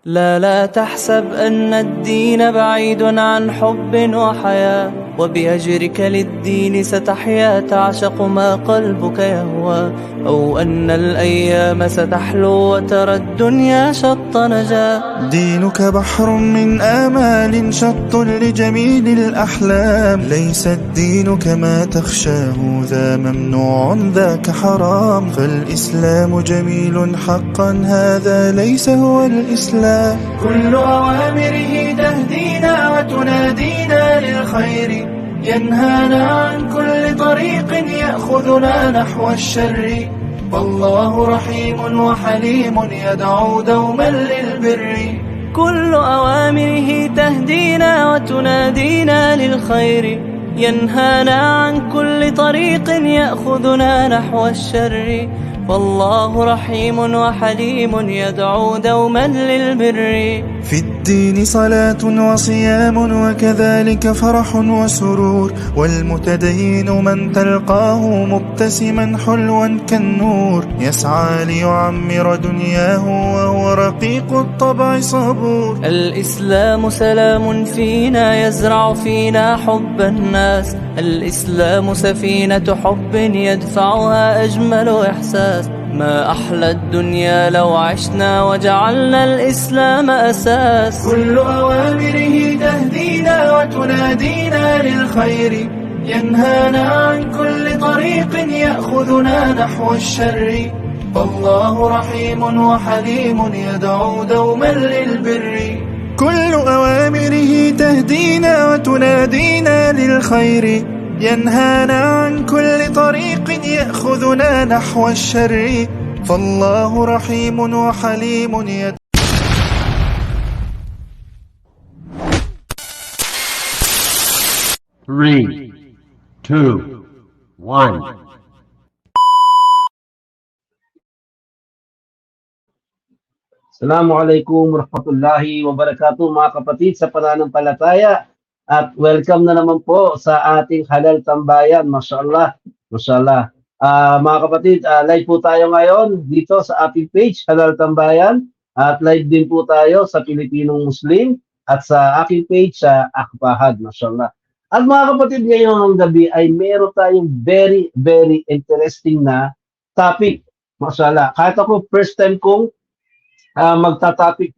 لا تحسب أن الدين بعيد عن حب وحياة، وبأجرك للدين ستحيا تعشق ما قلبك يهوى، أو أن الأيام ستحلو وترى الدنيا شط نجاة. دينك بحر من آمال شط لجميل الأحلام، ليس الدين كما تخشاه ذا ممنوع ذاك حرام، فالإسلام جميل حقا هذا ليس هو الإسلام. كل أوامره تهدينا وتنادينا للخير، ينهانا عن كل طريق يأخذنا نحو الشر، والله رحيم وحليم يدعو دوما للبر. كل أوامره تهدينا وتنادينا للخير، ينهانا عن كل طريق يأخذنا نحو الشر، والله رحيم وحليم يدعو دوما للبر. في الدين صلاة وصيام وكذلك فرح وسرور، والمتدين من تلقاه مبتسما حلوا كالنور، يسعى ليعمر دنياه وهو رقيق الطبع صبور. الإسلام سلام فينا يزرع فينا حب الناس، الإسلام سفينة حب يدفعها أجمل إحساس، ما أحلى الدنيا لو عشنا وجعلنا الإسلام أساس. كل أوامره تهدينا وتنادينا للخير، ينهانا عن كل طريق يأخذنا نحو الشر، والله رحيم وحليم يدعو دوما للبر. كل أوامره تهدينا وتنادينا للخير، ينهانا عن كل طريق يأخذنا نحو الشر، فالله رحيم وحليم يدعو. 3, 2, 1. Assalamualaikum warahmatullahi wabarakatuh mga kapatid sa pananampalataya, at welcome na naman po sa ating Halal Tambayan. Mashallah, mashallah. Mga kapatid, live po tayo ngayon dito sa ating page Halal Tambayan, at live din po tayo sa Pilipinong Muslim at sa aking page sa Akbahad. Mashallah. At mga kapatid, ngayong gabi ay meron tayong very interesting na topic. Mashallah. Kahit ako first time kong magta-topic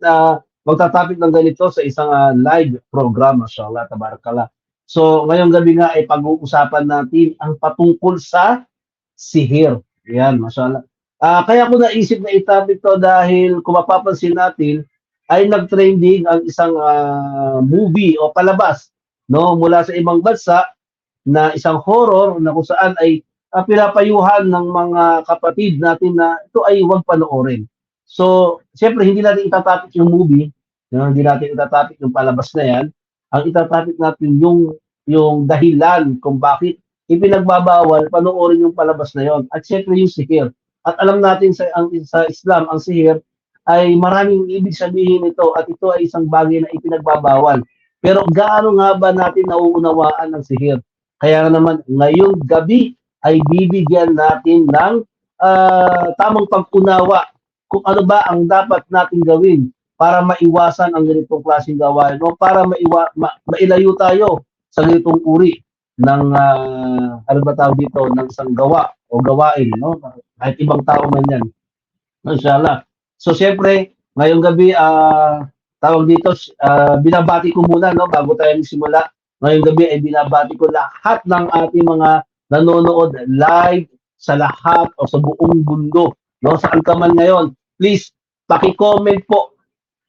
ng ganito sa isang live program, mashallah, tabarakallah. So, ngayong gabi nga ay pag-uusapan natin ang patungkol sa sihir. Yan, mashallah. Kaya ko naisip na i-topic to dahil kung mapapansin natin ay nag-trending ang isang movie o palabas, no, mula sa ibang bansa na isang horror na kung saan ay pinapayuhan ng mga kapatid natin na ito ay huwag panoorin. So, siyempre, hindi natin itatopic yung movie, no? Hindi natin itatopic yung palabas na yan. Ang itatopic natin yung dahilan kung bakit ipinagbabawal panoorin yung palabas na yon. At siyempre, yung sihir. At alam natin sa Islam, ang sihir ay maraming ibig sabihin ito, at ito ay isang bagay na ipinagbabawal. Pero gaano nga ba natin nauunawaan ng sihir? Kaya naman, ngayong gabi ay bibigyan natin ng tamang pag-unawa kung ano ba ang dapat natin gawin para maiwasan ang ganitong klaseng gawain, o para mailayo tayo sa ganitong uri ng ano ba tawag dito, ng isang gawa o gawain, no? Kahit ibang tao man yan. Inshallah. So siyempre, ngayong gabi tawag dito, binabati ko muna, no, bago tayo magsimula. Ngayong gabi ay binabati ko lahat ng ating mga nanonood live sa lahat o sa buong mundo, no, saan ka man ngayon. Please, paki-comment po.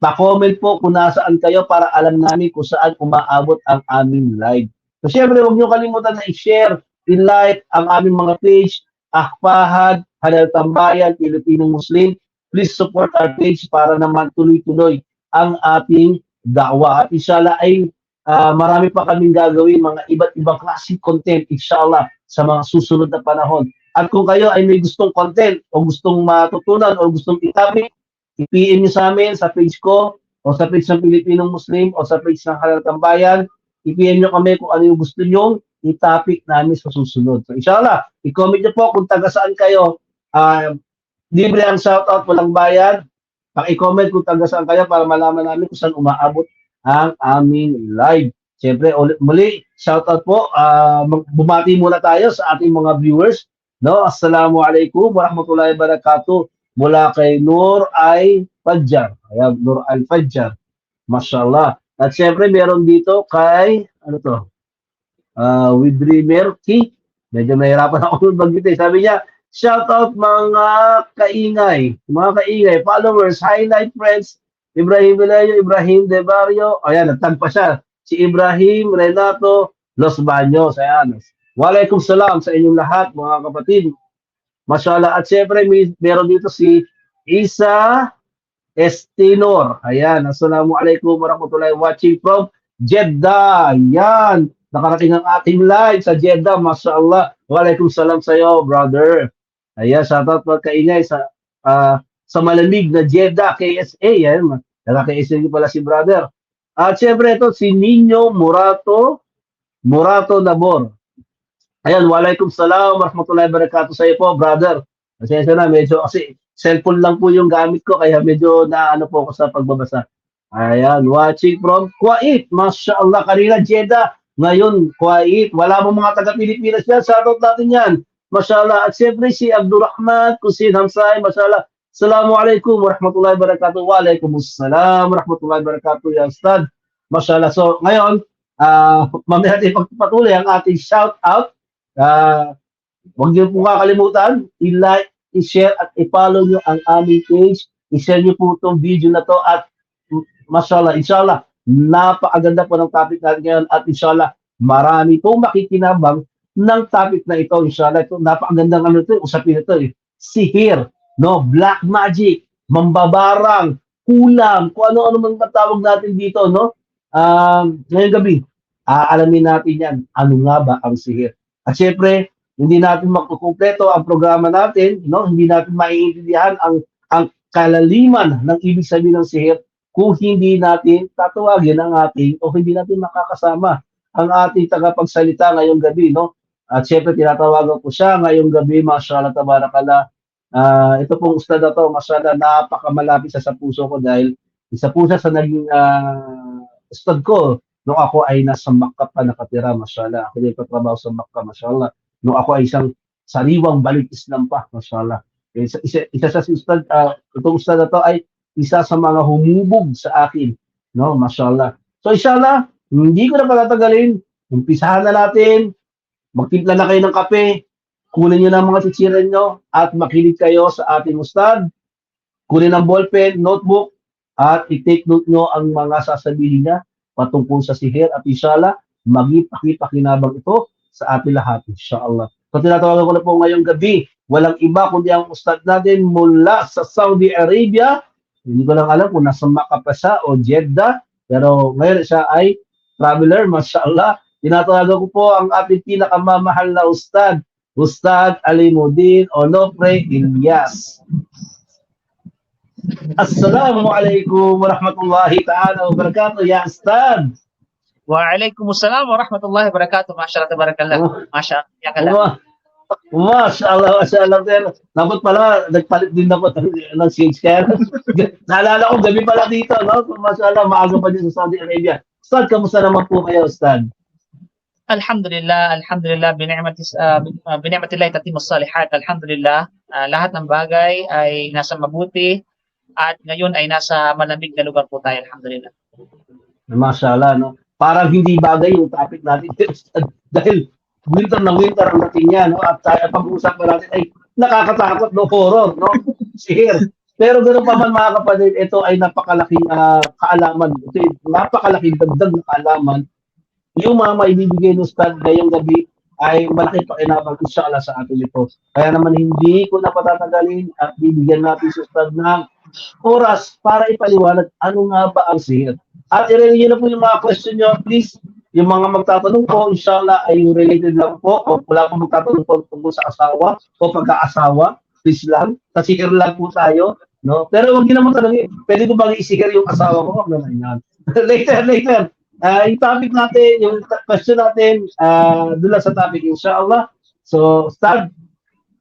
Pa-comment po kung nasaan kayo para alam namin kung saan umaabot ang aming live. So, syempre, huwag niyo kalimutan na i-share, i-like ang aming mga page, Akbahad, Halal Tambayan, Pilipinong Muslim. Please support our page para naman tuloy-tuloy ang ating da'wa. At inshallah ay marami pa kaming gagawin, mga iba't ibang klaseng content, inshallah, sa mga susunod na panahon. At kung kayo ay may gustong content o gustong matutunan o gustong i-topic, i-PM nyo sa amin sa page ko o sa page ng Pilipinong Muslim o sa page ng Halal Tambayan. I-PM nyo kami kung ano yung gusto nyo i-topic namin sa susunod. So inshallah, i-comment nyo po kung taga saan kayo. Libre ang shoutout, walang bayad. Paki-comment kung taga saan kayo para malaman namin kung saan umaabot ang aming live. Siyempre, muli, shoutout po. Bumati muna tayo sa ating mga viewers. No, Assalamualaikum warahmatullahi wabarakatuh. Mula kay Nur Ay Fadjar. Ayan, Nur Ay Fadjar. Mashallah. At siyempre, meron dito kay, ano to? With Dreamer Key. Medyo nahirapan ako mag-gitay. Sabi niya, shout out mga kaingay, followers, highlight friends, Ibrahim Villayo, Ibrahim De Barrio. Ayan, nagtagpa siya. Si Ibrahim Renato Los Baños. Ayan. Walaikum salam sa inyong lahat, mga kapatid. Mashallah. At siyempre, meron dito si Isa Estinor. Ayan. Assalamualaikum warahmatullahi watching from Jeddah. Ayan. Nakarating ang ating live sa Jeddah. Mashallah. Waalaikumsalam sa iyo, brother. Ayan, shoutout po kaingay sa malamig na Jeddah, KSA. Ayan, naka-KSA pala si brother. At syempre ito, si Nino Murato Nabor. Ayan, waalaikumsalam warahmatullahi wabarakatuh sa iyo po, brother. Kasi medyo kasi cellphone lang po yung gamit ko, kaya medyo naano po ako sa pagbabasa. Ayan, watching from Kuwait. Mashallah, kanina Jeddah. Ngayon, Kuwait. Wala mo mga taga-Pilipinas yan. Shoutout natin yan. Mashallah. At siyempre si Abdurrahman Kusin Hamsay. Mashallah. Assalamualaikum warahmatullahi wabarakatuh. Waalaikumsalam warahmatullahi wabarakatuh. Ya Ustad. Mashallah. So, ngayon, mamaya natin pagpatuloy ang ating shoutout. Huwag niyo po kakalimutan. I-like, i-share at i-follow niyo ang aming page. I-share niyo po itong video na to at mashallah, inshallah, napakaganda po ng topic natin ngayon at inshallah, marami pong makikinabang ng topic na ito. Inshallah, ito, napakagandang usapin ito eh. Sihir, no? Black magic, mambabarang, kulam, kung ano-ano man matawag natin dito, no? Ngayong gabi, aalamin natin yan, ano nga ba ang sihir. At syempre, hindi natin makukumpleto ang programa natin, no? Hindi natin maiintindihan ang kalaliman ng ibig sabihin ng sihir kung hindi natin tatawagin ang ating o hindi natin makakasama ang ating tagapagsalita ngayong gabi, no? At syempre, tinatawagan ko siya ngayong gabi, mashallah, tabarakallah. Ito pong ustad na to, mashallah, napakamalapit sa puso ko dahil isa po siya sa naging ustad ko nung ako ay nasa Makkah pa nakatira, mashallah. Ako din patrabaho sa Makkah, mashallah. Nung ako ay isang sariwang balik Islam pa, mashallah. Isa sa ustad, itong ustad na to ay isa sa mga humubog sa akin, no? Mashallah. So inshallah, hindi ko na patatagalin. Umpisahan na natin. Magtimpla na kayo ng kape. Kunin niyo na mga chichiren nyo at makinig kayo sa ating ustad. Kunin ang ballpen, notebook at i-take note nyo ang mga sasabihin niya patungkol sa sihir at inshallah, magpakipakinabang ito sa ating lahat, inshallah. So tinatawagan ko na po ngayong gabi, walang iba kundi ang ustad natin mula sa Saudi Arabia. Hindi ko lang alam kung nasa Makkah pa siya o Jeddah, pero ngayon siya ay traveler, mashallah. Tinatawagan ko po ang ating pinakamamahal na ustad, Ustad Alimuddin Onofre Ilyas. Assalamualaikum warahmatullahi ta'ala wabarakatuh, ya Ustad. Waalaikumsalam warahmatullahi wabarakatuh. Masya Allah, tabarakallah. Masya Allah. Mashallah, mashallah. Dapat pala, nagpalit din ako ng shades kaya. Naalala ko, gabi pala dito, no? Mashallah, maaga pa din sa Saudi Arabia. Ustad, kamusta naman po kayo, Ustad? Alhamdulillah, alhamdulillah, bini'matillahi tatimus salihat. Alhamdulillah, lahat ng bagay ay nasa mabuti at ngayon ay nasa malamig na lugar po tayo, alhamdulillah. Mashallah, no? Parang hindi bagay yung topic natin dahil winter na winter ang natin yan, no? At pag-uusapan natin ay nakakatakot, no? Horror, no? Sihir. Pero ganoon pa man mga kapatid, ito ay napakalaking kaalaman. Ito ay napakalaking dagdag na kaalaman. Yung mga maibibigay ng Ustad ngayong gabi ay malaki pakinabang inshallah sa atin ito. Kaya naman hindi ko na patatagalin at bibigyan natin si Ustad ng oras para ipaliwanag ano nga ba ang sihir. At i-relay nyo na po yung mga question nyo, please. Yung mga magtatanong po, inshallah, ay related lang po. O wala po magtatanong po tungkol sa asawa o pagkaasawa. Please lang. Kasihir lang po tayo. No? Pero huwag nyo naman tanongin, pwede ko bang isihir yung asawa ko? Huwag naman yan. Later. Yung topic natin, yung question natin, doon lang sa topic, inshallah. So, start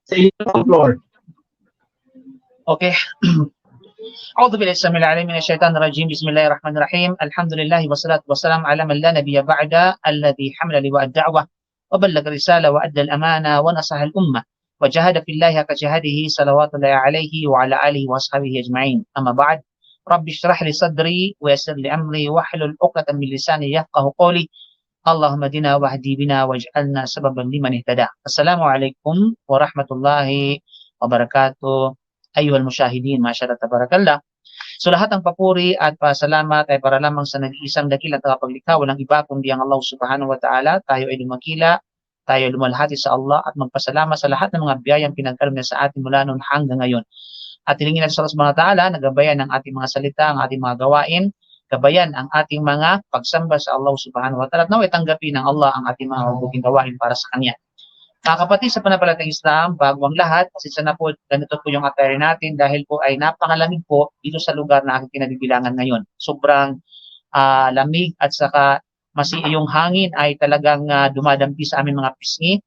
sa inyong floor. Okay. أعوذ بالله السميع العليم من الشيطان الرجيم. بسم الله الرحمن الرحيم. الحمد لله والصلاة والسلام على من لا نبي بعد الذي حمل لواء الدعوة وبلغ الرسالة وأدى الأمانة ونصح الأمة وجاهد في الله حق جهاده صلوات الله عليه وعلى آله وأصحابه أجمعين. أما بعد، رب اشرح لي صدري ويسر لي أمري واحلل عقدة من لساني يفقه قولي. اللهم اهدنا واهدي بنا واجعلنا سببا لمن اهتدى. السلام عليكم ورحمة الله wabarakatuh. Ayuhal musyahidin, masyaallah tabarakallah. So lahat ng papuri at pasalamat ay para lamang sa nag-iisang dakilang tagapaglikha, walang iba kundi ang Allah Subhanahu wa Ta'ala. Tayo ay lumakila, tayo ay lumalhati sa Allah at magpasalamat sa lahat ng mga biyayang pinagkaloob niya sa atin mula noon hanggang ngayon. At hilingin natin sa Allah Subhanahu wa Ta'ala na gabayan ang ating mga salita, ang ating mga gawain, gabayan ang ating mga pagsamba sa Allah Subhanahu wa Ta'ala at naway tanggapin ng Allah ang ating mga mabuting gawain para sa Kanya. Mga kapatid sa pananampalatayang Islam, bago ang lahat, pasensya na po, ganito po yung attire natin dahil po ay napakalamig po dito sa lugar na aking kinabibilangan ngayon. Sobrang lamig at saka yung hangin ay talagang dumadampi sa aming mga pisngi.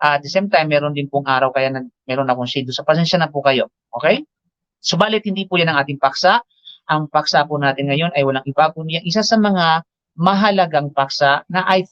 At the same time, meron din pong araw kaya meron akong shade. So pasensya na po kayo. Okay? Subalit hindi po yan ang ating paksa. Ang paksa po natin ngayon ay walang iba kundi isa sa mga mahalagang paksa na I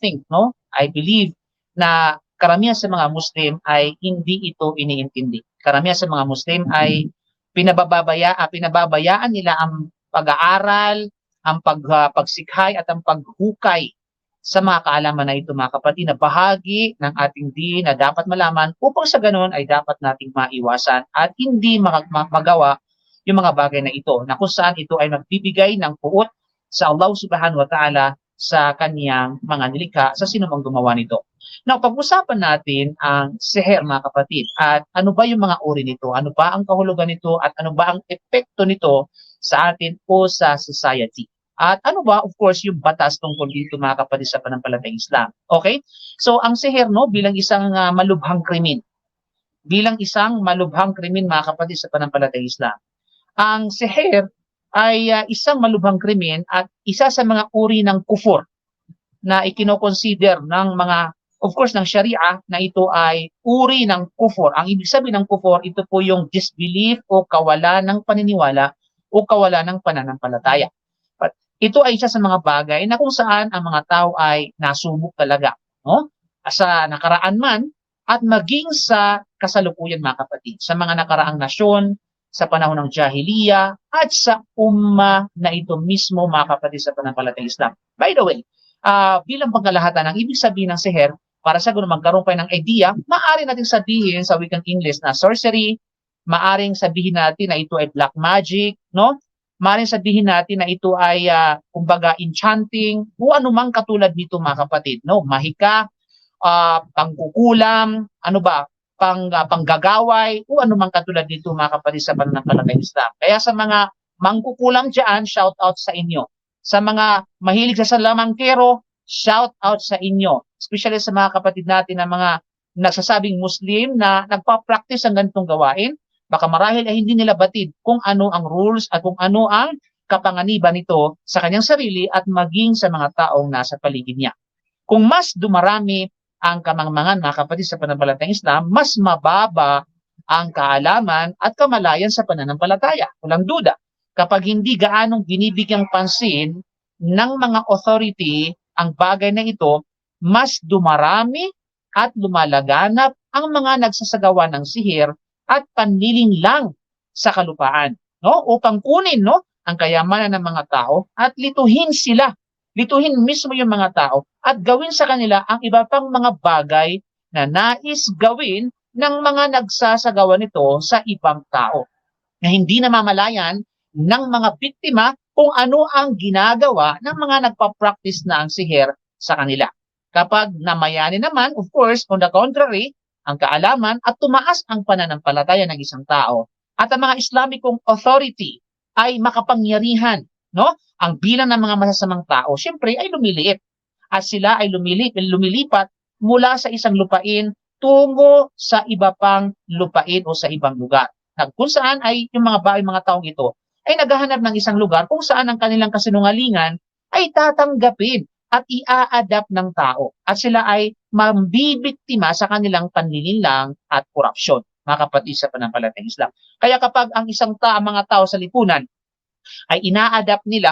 believe na karamihan sa mga Muslim ay hindi ito iniintindi. Karamihan sa mga Muslim ay pinababayaan nila ang pag-aaral, ang pagsikhay at ang paghukay sa mga kaalaman na ito, mga kapatid, na bahagi ng ating din na dapat malaman upang sa ganoon ay dapat nating maiwasan at hindi magawa yung mga bagay na ito, na kung saan ito ay magbibigay ng puot sa Allah Subhanahu wa Ta'ala sa kaniyang mga nilikha sa sino mang gumawa nito. Now, pag-usapan natin ang siher, mga kapatid, at ano ba yung mga uri nito, ano ba ang kahulugan nito, at ano ba ang epekto nito sa atin o sa society. At ano ba, of course, yung batas tungkol dito, mga kapatid, sa pananampalatayang Islam. Okay? So, ang siher, bilang isang malubhang krimen. Bilang isang malubhang krimen, mga kapatid, sa pananampalatayang Islam. Ang siher ay isang malubhang krimen at isa sa mga uri ng kufur na ikinoconsider ng mga, of course, ng Sharia na ito ay uri ng kufur. Ang ibig sabihin ng kufur, ito po yung disbelief o kawalan ng paniniwala o kawalan ng pananampalataya. But ito ay isa sa mga bagay na kung saan ang mga tao ay nasubok talaga, no? Sa nakaraan man at maging sa kasalukuyan, mga kapatid, sa mga nakaraang nasyon, sa panahon ng Jahiliya at sa umma na ito mismo, mga kapatid, sa pananampalatayang Islam. By the way, bilang pangkalahatan, ang ibig sabihin ng siher, para sa kung magkaroon pa ng idea, maaari natin sabihin sa wikang English na sorcery, maaring sabihin natin na ito ay black magic, no? Maaring sabihin natin na ito ay kumbaga enchanting, o anumang katulad nito, mga kapatid, no? Mahika, pangkukulam, panggagaway, o anumang katulad nito, mga kapatid, sa pananampalatayang Islam. Kaya sa mga mangkukulam dyan, shout out sa inyo. Sa mga mahilig sa salamangkero, shout out sa inyo. Especially sa mga kapatid natin na mga nagsasabing Muslim na nagpa-practice ang ganitong gawain, baka marahil ay hindi nila batid kung ano ang rules at kung ano ang kapanganiban nito sa kanyang sarili at maging sa mga taong nasa paligid niya. Kung mas dumarami ang kamangmangan, mga kapatid, sa pananampalatayang Islam, mas mababa ang kaalaman at kamalayan sa pananampalataya. Walang duda. Kapag hindi gaanong binibigyang pansin ng mga authority ang bagay na ito, mas dumarami at lumalaganap ang mga nagsasagawa ng sihir at panliling lang sa kalupaan, no? Upang kunin, no, ang kayamanan ng mga tao at lituhin sila. Lituhin mismo yung mga tao at gawin sa kanila ang iba pang mga bagay na nais gawin ng mga nagsasagawa nito sa ibang tao, na hindi namamalayan ng mga biktima kung ano ang ginagawa ng mga nagpa-practice na ang sihir sa kanila. Kapag namayani naman, of course, on the contrary, ang kaalaman at tumaas ang pananampalataya ng isang tao at ang mga Islamikong authority ay makapangyarihan, no? Ang bilang ng mga masasamang tao, siyempre, ay lumiliit. At sila ay lumilipat mula sa isang lupain tungo sa iba pang lupain o sa ibang lugar. Kung saan ay yung mga taong ito ay naghahanap ng isang lugar kung saan ang kanilang kasinungalingan ay tatanggapin at ia-adapt ng tao. At sila ay mambibiktima sa kanilang panlilinlang at korupsyon, mga kapatid, sa pananampalatayang Islam. Kaya kapag ang mga tao sa lipunan ay ina-adapt nila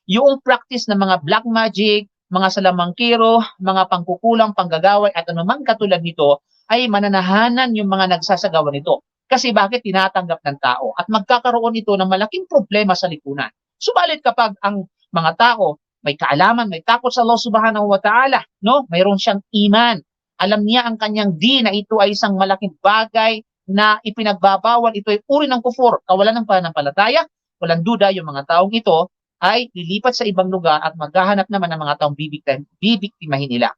yung practice ng mga black magic, mga salamangkiro, mga pangkukulang, panggagaway at anumang katulad nito ay mananahanan yung mga nagsasagawa nito. Kasi bakit tinatanggap ng tao at magkakaroon ito ng malaking problema sa lipunan. Subalit kapag ang mga tao may kaalaman, may takot sa Allah Subhanahu wa Ta'ala, no? Mayroon siyang iman. Alam niya ang kanyang na ito ay isang malaking bagay na ipinagbabawal, ito ay uri ng kufur, kawalan ng pananampalataya. Walang duda yung mga taong ito ay lilipat sa ibang lugar at maghahanap naman ng mga taong bibiktimahin nila.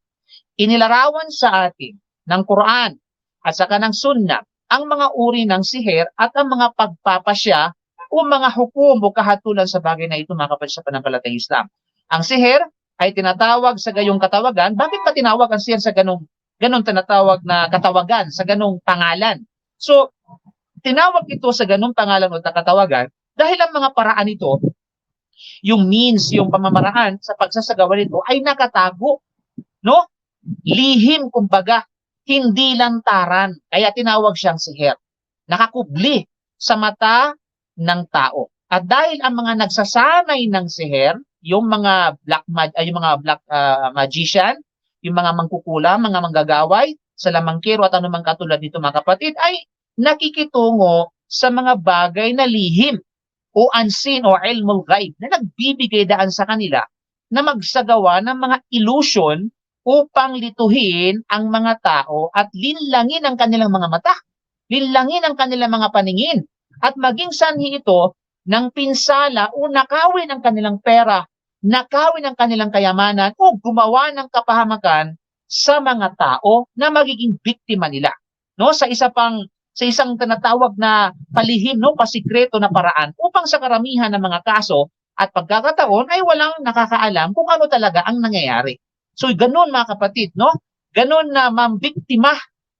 Inilarawan sa atin ng Quran at saka ng Sunnah ang mga uri ng sihir at ang mga pagpapasya o mga hukom o kahatulan sa bagay na ito mga kapatid sa pananampalatayang Islam. Ang sihir ay tinatawag sa gayong katawagan. Bakit pa tinawag ang sihir sa ganong tinatawag na katawagan, sa ganong pangalan? So, tinawag ito sa ganong pangalan o katawagan dahil ang mga paraan ito, yung means, yung pamamaraan sa pagsasagawa nito ay nakatago, no? Lihim, kumbaga, hindi lantaran. Kaya tinawag siyang sihir. Nakakubli sa mata ng tao. At dahil ang mga nagsasanay ng sihir, yung mga black magician, yung mga mangkukula, mga manggagaway, salamangkiro at anumang katulad nito mga kapatid, ay nakikitungo sa mga bagay na lihim o unseen o ilmul ghaib na nagbibigay daan sa kanila na magsagawa ng mga illusion upang lituhin ang mga tao at linlangin ang kanilang mga mata, linlangin ang kanilang mga paningin, at maging sanhi ito ng pinsala o nakawin ang kanilang pera, nakawin ang kanilang kayamanan o gumawa ng kapahamakan sa mga tao na magiging biktima nila. No, sa isang tinatawag na palihim, no, pasikreto na paraan upang sa karamihan ng mga kaso at pagkakataon ay walang nakakaalam kung ano talaga ang nangyayari. So ganun mga kapatid, no? Ganun na mambiktima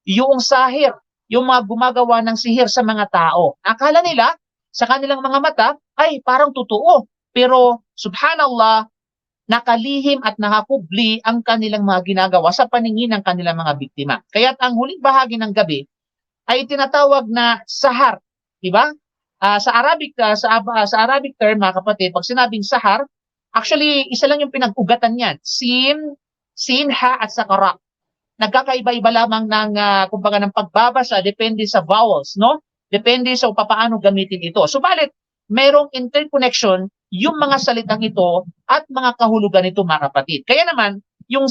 yung sahir, yung mga gumagawa ng sihir sa mga tao. Akala nila sa kanilang mga mata ay parang totoo. Pero subhanallah, nakalihim at nakakubli ang kanilang mga ginagawa sa paningin ng kanilang mga biktima. Kaya't ang huling bahagi ng gabi ay tinatawag na sahar, di ba? Sa Arabic term mga kapatid, pag sinabing sahar, actually isa lang yung pinag-ugatan niyan, sin, ha at sakara. Nagkakaiba-iba lamang ng kumbaga ng pagbabasa depende sa vowels, no? Depende sa papaano gamitin ito. Subalit, mayroong interconnection yung mga salitang ito at mga kahulugan nito mga kapatid. Kaya naman yung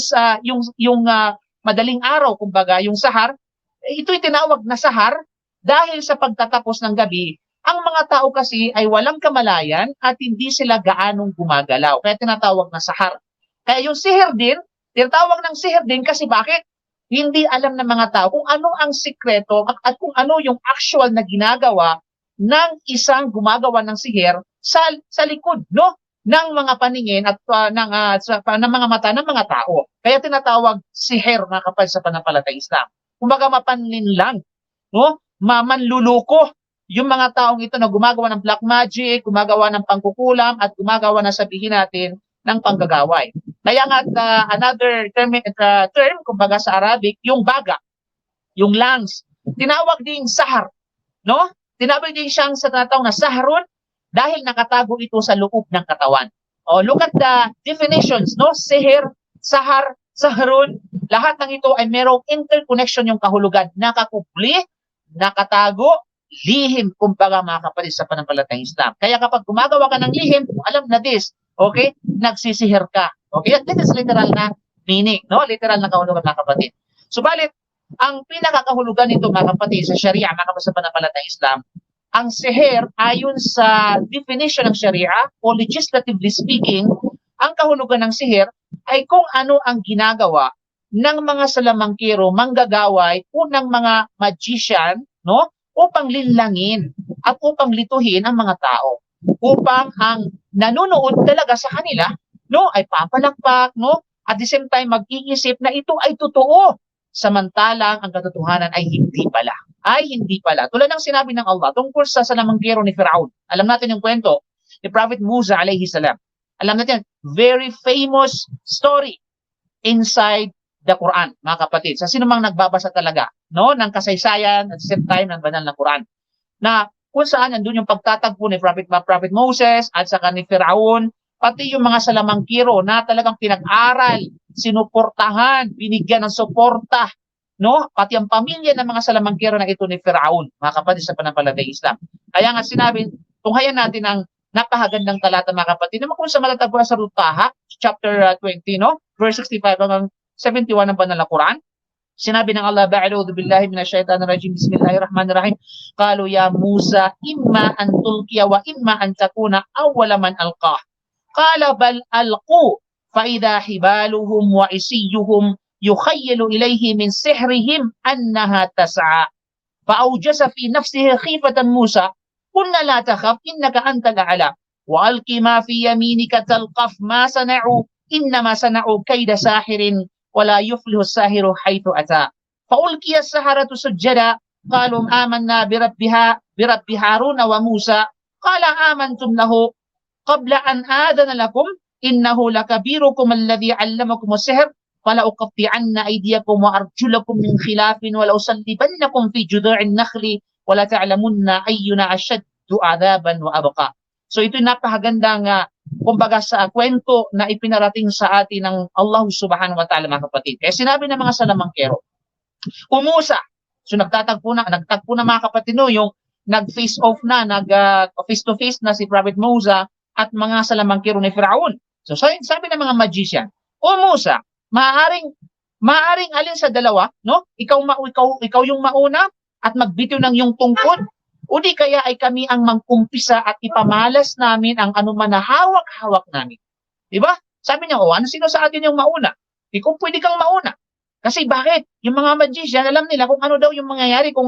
madaling araw kumbaga yung sahar, ito'y tinawag na sahar dahil sa pagtatapos ng gabi, ang mga tao kasi ay walang kamalayan at hindi sila gaanong gumagalaw. Kaya tinatawag na sahar. Kaya yung sihir din, tinatawag ng sihir din kasi bakit? Hindi alam ng mga tao kung ano ang sikreto at kung ano yung actual na ginagawa ng isang gumagawa ng sihir sa likod, no? Ng mga paningin at ng mga mata ng mga tao. Kaya tinatawag sihir mga kapatid sa pananampalatayang Islam. Kumbaga mapanlinlang, no? Mamanluluko yung mga taong ito na gumagawa ng black magic, gumagawa ng pangkukulam at gumagawa na sabihin natin ng panggagaway. Kaya nga another term kumbaga sa Arabic, yung baga, yung lungs, tinawag din sahar, no? Tinawag din siyang sa tinatawag na saharun dahil nakatago ito sa loob ng katawan. Oh, look at the definitions, no? Sihir, sahar, saharun, lahat ng ito ay merong interconnection yung kahulugan, nakakubli, nakatago, lihim, kumbaga mga kapatid sa pananampalatayang Islam. Kaya kapag gumagawa ka ng lihim, alam na this, okay? Nagsisihir ka. Okay? At this is literal na meaning, no? Literal na kahulugan mga kapatid. Subalit, ang pinakakahulugan nito mga kapatid sa Sharia, mga kapatid sa pananampalatayang Islam, ang sihir ayon sa definition ng Sharia o legislatively speaking, ang kahulugan ng sihir ay kung ano ang ginagawa ng mga salamangkiro, manggagaway o ng mga magician, no? Upang linlangin at upang lituhin ang mga tao. Upang ang nanonood talaga sa kanila, no, ay papalakpak, no? At the same time mag-iisip na ito ay totoo. Samantalang ang katotohanan ay hindi pala. Ay hindi pala. Tulad ng sinabi ng Allah tungkol sa salamangkiro ni Firaun. Alam natin yung kwento ni Prophet Musa alayhi salam. Alam natin, very famous story inside the Quran, mga kapatid. Sa sino mang nagbabasa talaga, no, ng kasaysayan at the same time ng banal na Quran. Na kung saan nandun yung pagtatagpo ni Prophet Moses at saka ni Firaun, pati yung mga salamangkiro na talagang pinag-aral, sinuportahan, binigyan ng suporta, no? Pati ang pamilya ng mga salamangkiro na ito ni Firaun, mga kapatid sa pananampalatayang Islam. Kaya nga sinabi, tunghayan natin ang napakagandang talata, mga kapatid, naman kung sa matatagpuan sa Taha, chapter 20, no? Verse 65 hanggang 71 ng banal na Quran. Sinabi ng Allah, ba'udhu billahi minasyaitanir rajim, bismillahirrahmanirrahim, qalu ya Musa imma an tulqiya wa imma an takuna awwala man alqah. Qala bal alqu fa idha hibaluhum wa isiyuhum yukhayyalu ilayhi min sihrihim annaha tas'a. Fa awjasa fi nafsihi khifatan Musa, qulna la takhaf innaka antal a'la wa alqi ma fi yaminika talqaf ma sana'u innama sana'u kayda sahirin wala yuflihu sahiru haythu ata. Faulqiya as-saharatu sujjada qalu amanna bi rabbi Haruna wa Musa qala amantum lahu qabla an adana lakum innahu lakabirukum alladhi 'allamakum as-sihr fala uqatti'anna aydiyakum wa arjulakum min khilafin wa la usallibannakum fi judu'in nakhli wa la ta'lamunna ayyuna ashaddu 'adaban wa abqa. So ito napakagandang kumbaga sa kwento na ipinarating sa atin ng Allah subhanahu wa ta'ala, mga kapatid. Kaya sinabi ng mga salamangkero, umusa. So nagtagpo na mga kapatid, no, yung nag-face off na, face to face na si Prophet Moses at mga salamangkero ni Firaun. So sabi ng mga magician, umusa, maaring alin sa dalawa, no? Ikaw yung mauna at magbitiw ng yung tungkod. O di kaya ay kami ang mangkumpisa at ipamalas namin ang anuman na hawak-hawak namin. Diba? Sabi niya, sino sa atin yung mauna? Ikaw pwede kang mauna. Kasi bakit? Yung mga magician, alam nila kung ano daw yung mangyayari kung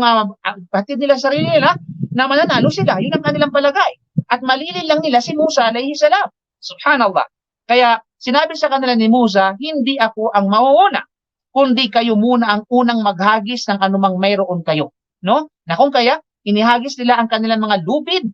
batid nila sarili nila na mananalo sila. Yun ang kanilang palagay. At malilin lang nila si Musa alayhi salam. Subhanallah. Kaya sinabi sa kanila ni Musa, hindi ako ang mauuna, kundi kayo muna ang unang maghagis ng anumang mayroon kayo. No? Na kung kaya, inihagis nila ang kanilang mga lubid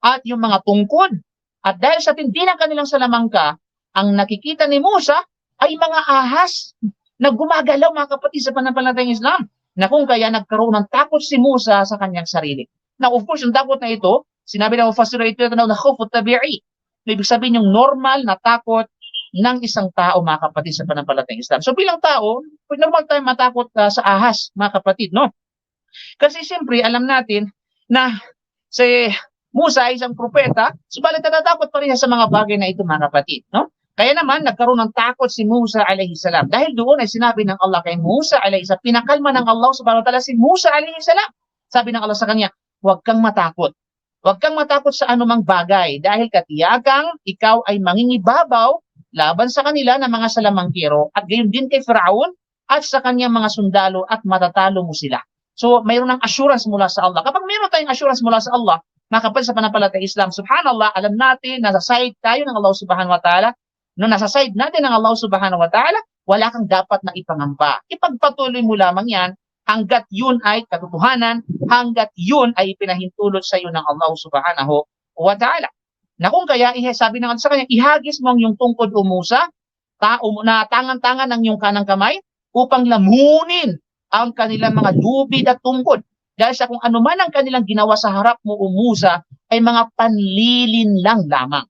at yung mga tungkod. At dahil sa tindi ng kanilang salamangka, ang nakikita ni Musa ay mga ahas na gumagalaw, mga kapatid sa pananampalatayang Islam. Na kung kaya nagkaroon ng takot si Musa sa kanyang sarili. Now, of course, yung takot na ito, sinabi ng mufassir ito na khawfu tabi'i. Ibig sabihin yung normal na takot ng isang tao, mga kapatid sa pananampalatayang Islam. So bilang tao, normal tayo matakot sa ahas, mga kapatid, no? Kasi siyempre, alam natin na si Musa ay isang propeta, subalit natatakot pa rin sa mga bagay na ito, mga kapatid. No? Kaya naman, nagkaroon ng takot si Musa alayhi salam. Dahil doon ay sinabi ng Allah kay Musa alayhi salam, pinakalma ng Allah subhanahu wa ta'ala si Musa alayhi salam. Sabi ng Allah sa kanya, huwag kang matakot. Huwag kang matakot sa anumang bagay dahil katiyagang ikaw ay mangingibabaw laban sa kanila ng mga salamangkero at gayon din kay Firaun at sa kanyang mga sundalo at matatalo mo sila. So, mayroon ng assurance mula sa Allah. Kapag mayroon tayong assurance mula sa Allah, mga kapatid sa pananampalatayang Islam, subhanallah, alam natin, nasa side tayo ng Allah subhanahu wa ta'ala. No, nasa side natin ng Allah subhanahu wa ta'ala, wala kang dapat na ipangamba. Ipagpatuloy mo lamang yan hanggat yun ay katotohanan, hanggat yun ay pinahintulot sa iyo ng Allah subhanahu wa ta'ala. Na kung kaya, sabi ng sa kanya, ihagis mo ang iyong tungkod o Musa, na tangan-tangan ng iyong kanang kamay, upang lamunin ang kanilang mga lubid at tungkod. Dahil sa kung ano man ang kanilang ginawa sa harap mo o Musa, ay mga panlilin lang lamang.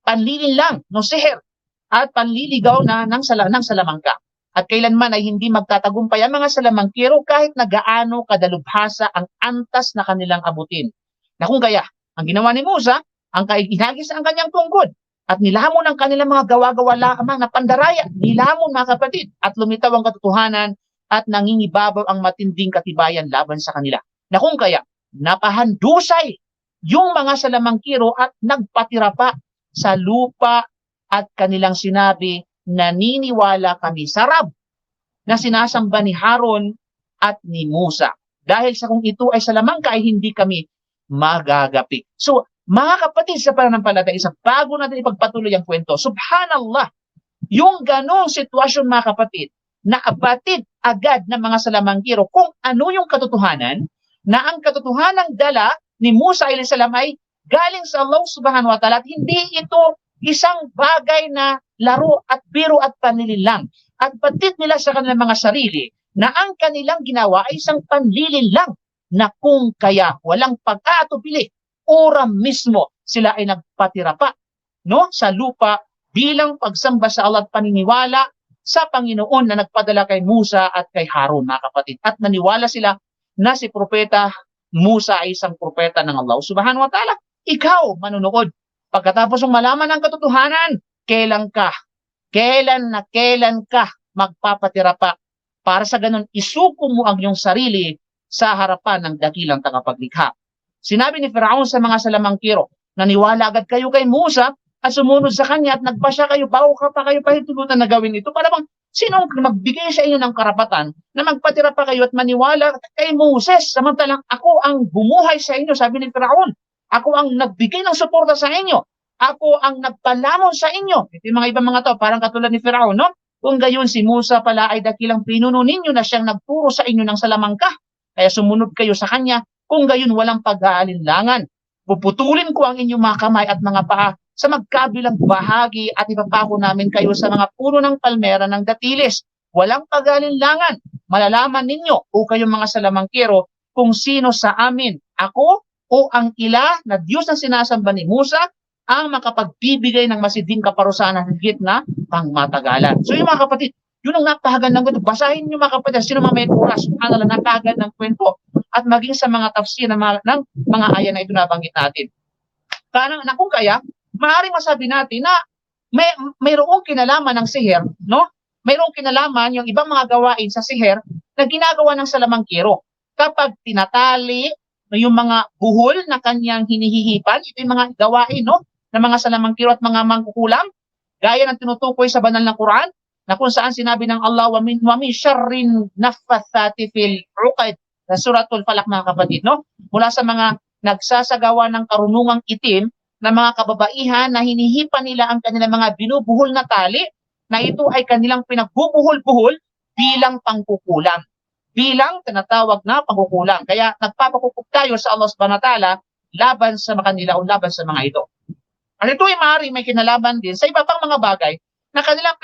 Panlilin lang, no siher, at panliligaw na ng salamangka. At kailanman ay hindi magtatagumpay ang mga salamangkero kahit na gaano kadalubhasa ang antas na kanilang abutin. Na kung kaya, ang ginawa ni Musa, ang inagis ang kanyang tungkod at nilamon ang kanilang mga gawa-gawa lamang na pandaraya. Nilamon, mga kapatid, at lumitaw ang katotohanan at nangingibabaw ang matinding katibayan laban sa kanila. Na kung kaya, napahandusay yung mga salamangkero at nagpatira pa sa lupa at kanilang sinabi, naniniwala kami sa Rab na sinasamba ni Harun at ni Musa. Dahil sa kung ito ay salamangka ay hindi kami magagapi. So, mga kapatid sa pananampalataya, bago natin ipagpatuloy ang kwento, subhanallah, yung ganong sitwasyon, mga kapatid, na abatid agad ng mga salamangkero kung ano yung katotohanan, na ang katotohanang dala ni Musa alayhi salam ay galing sa Allah subhanahu wa ta'ala at hindi ito isang bagay na laro at biro at panlilin at batid nila sa kanilang mga sarili na ang kanilang ginawa ay isang panlilin lang na kung kaya walang pag-aatubili, oras mismo sila ay nagpatira pa, no, sa lupa bilang pagsamba sa Allah at paniniwala sa Panginoon na nagpadala kay Musa at kay Harun, mga kapatid. At naniwala sila na si Propeta Musa ay isang propeta ng Allah Subhanahu wa Ta'ala. Ikaw, manunood, pagkatapos mong malaman ang katotohanan, kailan ka magpapatira pa para sa ganun isuko mo ang iyong sarili sa harapan ng dakilang tagapaglikha. Sinabi ni Firaun sa mga salamangkiro, naniwala agad kayo kay Musa at sumunod sa kanya at nagpasya kayo, bago ka pa kayo pahintulutan na gawin ito. Para bang sinong magbigay sa inyo ng karapatan na magpatira pa kayo at maniwala kay Moses, samantalang ako ang bumuhay sa inyo, sabi ni Firaun. Ako ang nagbigay ng suporta sa inyo. Ako ang nagpalamon sa inyo. Ito yung mga ibang mga to, parang katulad ni Firaun, no? Kung gayon si Musa pala ay dakilang pinuno ninyo na siyang nagturo sa inyo ng salamangka. Kaya sumunod kayo sa kanya. Kung gayon walang pag-aalinlangan. Puputulin ko ang inyong mga kamay at mga paa sa magkabilang bahagi at ipapako namin kayo sa mga puno ng palmera ng datiles. Walang pag-aalinlangan. Malalaman ninyo o kayong mga salamangkero kung sino sa amin, ako o ang ila na Diyos na sinasamba ni Musa ang makapagbibigay ng masiding kaparusahan ng higit na pangmatagalan. So yung mga kapatid, yun ang napakagandang kwento. Basahin nyo mga kapatid, sino mga may oras, subhanallah, napakagandang kwento at maging sa mga tafsir ng mga aya na ito nabanggit natin. Na kung kaya, maaaring masabi natin na mayroong kinalaman ng sihir, no? Mayroong kinalaman yung ibang mga gawain sa sihir na ginagawa ng salamangkiro. Kapag tinatali yung mga buhol na kanyang hinihihipan, ito yung mga gawain, no, ng mga salamangkiro at mga mangkukulam, gaya ng tinutukoy sa banal na Quran, na kung saan sinabi ng Allah, wa min syarrin naffathati fil uqad, sa suratul Falaq, mga kapatid, no? Mula sa mga nagsasagawa ng karunungang itim na mga kababaihan na hinihipan nila ang kanilang mga binubuhol na tali, na ito ay kanilang pinagbubuhol-buhol bilang pangkukulam. Bilang tinatawag na pangkukulang. Kaya nagpapakukup tayo sa Allah subhanahu wa ta'ala laban sa kanila o laban sa mga ito. At ito ay maaaring may kinalaman din sa iba pang mga bagay na kanilang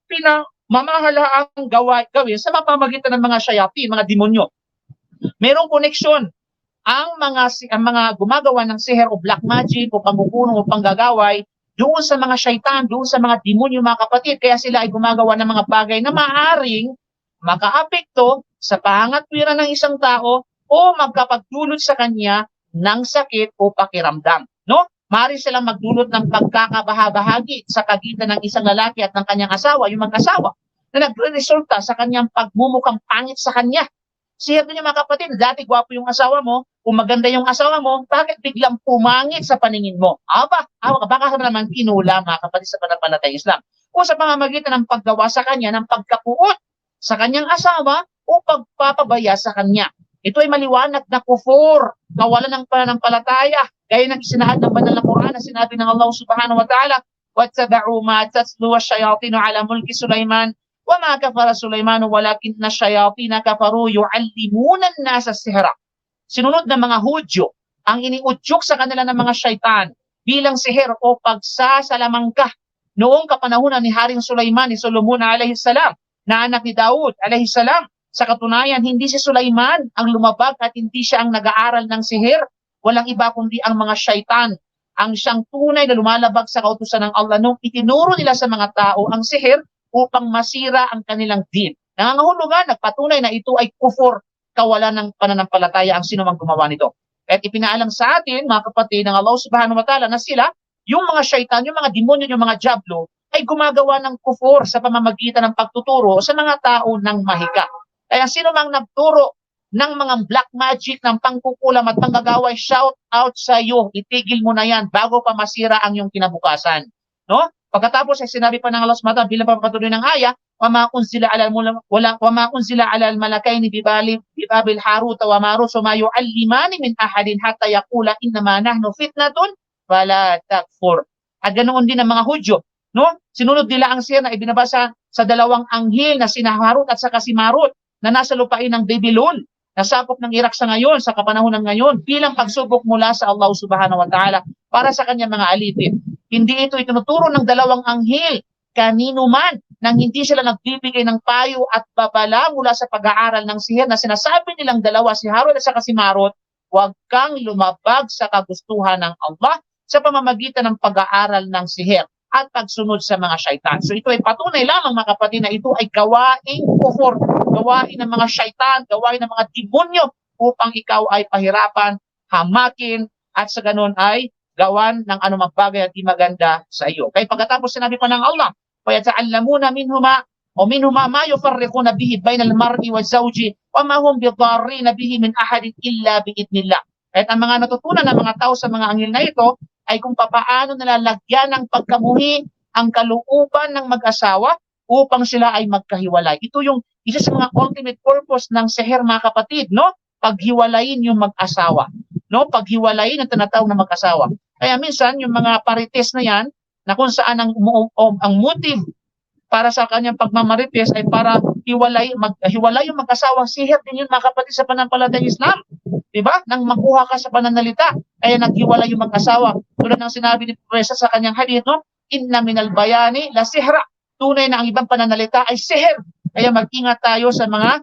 pinamamahalaang gawin sa mapamagitan ng mga shayatin, mga demonyo. Mayroong koneksyon ang mga gumagawa ng siher o black magic o pangkukulong o panggagaway doon sa mga syaitan, doon sa mga demonyo, mga kapatid. Kaya sila ay gumagawa ng mga bagay na maaaring makaapekto sa pangatwiran ng isang tao o magkapagdulot sa kanya ng sakit o pakiramdam, no? Maaari silang magdulot ng pagkakabahabahagi sa pagitan ng isang lalaki at ng kanyang asawa, yung mag-asawa, na nagre-resulta sa kanyang pagmumukhang pangit sa kanya. Siya din yung mga kapatid, dati gwapo yung asawa mo, kung maganda yung asawa mo, bakit biglang pumangit sa paningin mo? Baka sa naman kinula, mga kapatid, sa pananampalatayang Islam. O sa pamamagitan ng paggawa sa kanya ng pagkapuot sa kanyang asawa o pagpapabaya sa kanya. Ito ay maliwanag na kufur, kawalan ng pananampalataya, gaya ng isinahad ng banal na Quran na sinabi ng Allah subhanahu wa ta'ala, وَاتَّبَعُوا مَا تَتْلُو الشَّيَاطِينُ عَلَى مُلْكِ سُلَيْمَانَ وَمَا كَفَرَ سُلَيْمَانُ وَلَكِنَّ الشَّيَاطِينَ كَفَرُوا يُعَلِّمُونَ النَّاسَ السِّحْرَ. Sinunod ng mga Hudyo ang iniudyok sa kanila ng mga syaitan bilang sihir o pagsasalamangka noong kapanahunan ni Haring Sulaiman, ni Solomon alayhi salam, na anak ni Daud alayhi salam. Sa katunayan, hindi si Sulaiman ang lumabag at hindi siya ang nag-aaral ng sihir. Walang iba kundi ang mga syaitan ang siyang tunay na lumalabag sa kautusan ng Allah nung itinuro nila sa mga tao ang sihir upang masira ang kanilang din. Nangangahulugan, nagpatunay na ito ay kufur, kawalan ng pananampalataya ang sino mang gumawa nito. At ipinaalam sa atin, mga kapatid, ng Allah subhanahu wa ta'ala na sila, yung mga syaitan, yung mga demonyo, yung mga diablo, ay gumagawa ng kufur sa pamamagitan ng pagtuturo sa mga tao ng mahika. Kaya sino mang nagturo ng mga black magic, ng pangkukulam at panggagaway, shout out sa iyo, itigil mo na yan bago pa masira ang iyong kinabukasan. No? Pagkatapos ay sinabi pa ng Allah subhanahu wa ta'ala bilang papatuloy ng aya, وَمَا أُنْزِلَ عَلَى الْمَلَكَيْنِ بِبَابِلْ هَارُوتَ وَمَارُوتَ وَمَا يُعَلِّمَانِ مِنْ أَحَدٍ حَتَّى يَقُولَا إِنَّمَا نَحْنُ فِتْنَةٌ فَلَا تَكْفُرْ. At ganoon din ang mga Hudyo, no? Sinunod nila ang sihir na ibinabasa sa dalawang anghel na sina Harut at saka si Marut na nasa lupain ng Babylon, nasakop ng Iraq sa ngayon, sa kapanahunan ngayon, bilang pagsubok mula sa Allah subhanahu wa ta'ala para sa kanyang mga alipin. Hindi ito itinuturo ng dalawang anghel kanino man nang hindi sila nagbibigay ng payo at babala mula sa pag-aaral ng sihir na sinasabi nilang dalawa, si Harun at saka si Marut, huwag kang lumabag sa kagustuhan ng Allah sa pamamagitan ng pag-aaral ng sihir at pagsunod sa mga syaitan. So ito ay patunay lamang mga kapatid na ito ay gawaing kufur, gawain ng mga syaitan, gawain ng mga demonyo upang ikaw ay pahirapan, hamakin, at sa ganun ay gawan ng anumang bagay at di maganda sa iyo. Kaya pagkatapos sinabi pa ng Allah, وَيَتَعَلَّمُونَ مِنْهُمَا وَمِنْهُمَا مَا يُفَرِّقُونَ بِهِ بَيْنَ الْمَرْءِ وَالزَّوْجِ وَمَا هُمْ بِضَارِّينَ بِهِ مِنْ أَحَدٍ إِلَّا بِإِذْنِ اللَّهِ. At ang mga natutunan ng mga tao sa mga anghel na ito ay kung papaano nalalagyan ng pagkamuhi ang kalooban ng mag-asawa upang sila ay magkahiwalay. Ito yung isa sa mga ultimate purpose ng seher, mga kapatid, no? Paghiwalayin yung mag-asawa, no? Paghiwalayin ang tinatawag na mag-asawa. Kaya minsan yung mga parites na yan, na kung saan ang motive para sa kanyang pagmamarites ay para maghiwalay yung mag-asawa. Sihir din yun, mga kapatid, sa pananampalatayang Islam. Diba? Nang makuha ka sa pananalita, kaya naghiwalay yung mag-asawa. Tulad ng sinabi ni Professor sa kanyang hadith, no? Inna minal bayani la sihra. Tunay na ang ibang pananalita ay sihir. Kaya mag-ingat tayo sa mga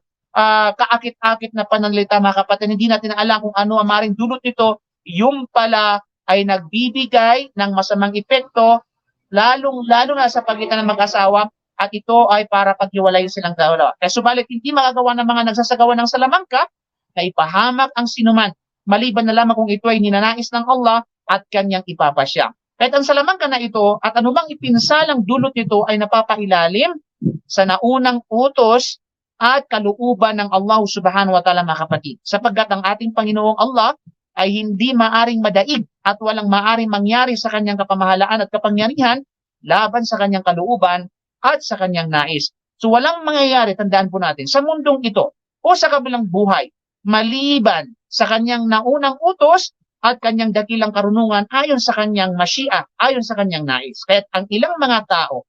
kaakit-akit na pananalita, mga kapatid. Hindi natin alam kung ano ang maring dulot nito. Yung pala ay nagbibigay ng masamang epekto, lalong-lalo na sa pagitan ng mag-asawa, at ito ay para paghiwalayin silang dalawa. Kaya subalit hindi magagawa ng mga nagsasagawa ng salamangka na ipahamak ang sinuman, maliban na lamang kung ito ay ninanais ng Allah at kanyang ipapasya. Kahit ang salamangka na ito at anumang ipinsalang dulot nito ay napapailalim sa naunang utos at kalooban ng Allah subhanahu wa ta'ala, mga kapatid. Sapagkat ang ating Panginoong Allah ay hindi maaring madaig at walang maaring mangyari sa kanyang kapamahalaan at kapangyarihan laban sa kanyang kalooban at sa kanyang nais. So walang mangyayari, tandaan po natin, sa mundong ito o sa kabilang buhay, maliban sa kanyang naunang utos at kanyang dakilang karunungan ayon sa kanyang masyiah, ayon sa kanyang nais. Kaya ang ilang mga tao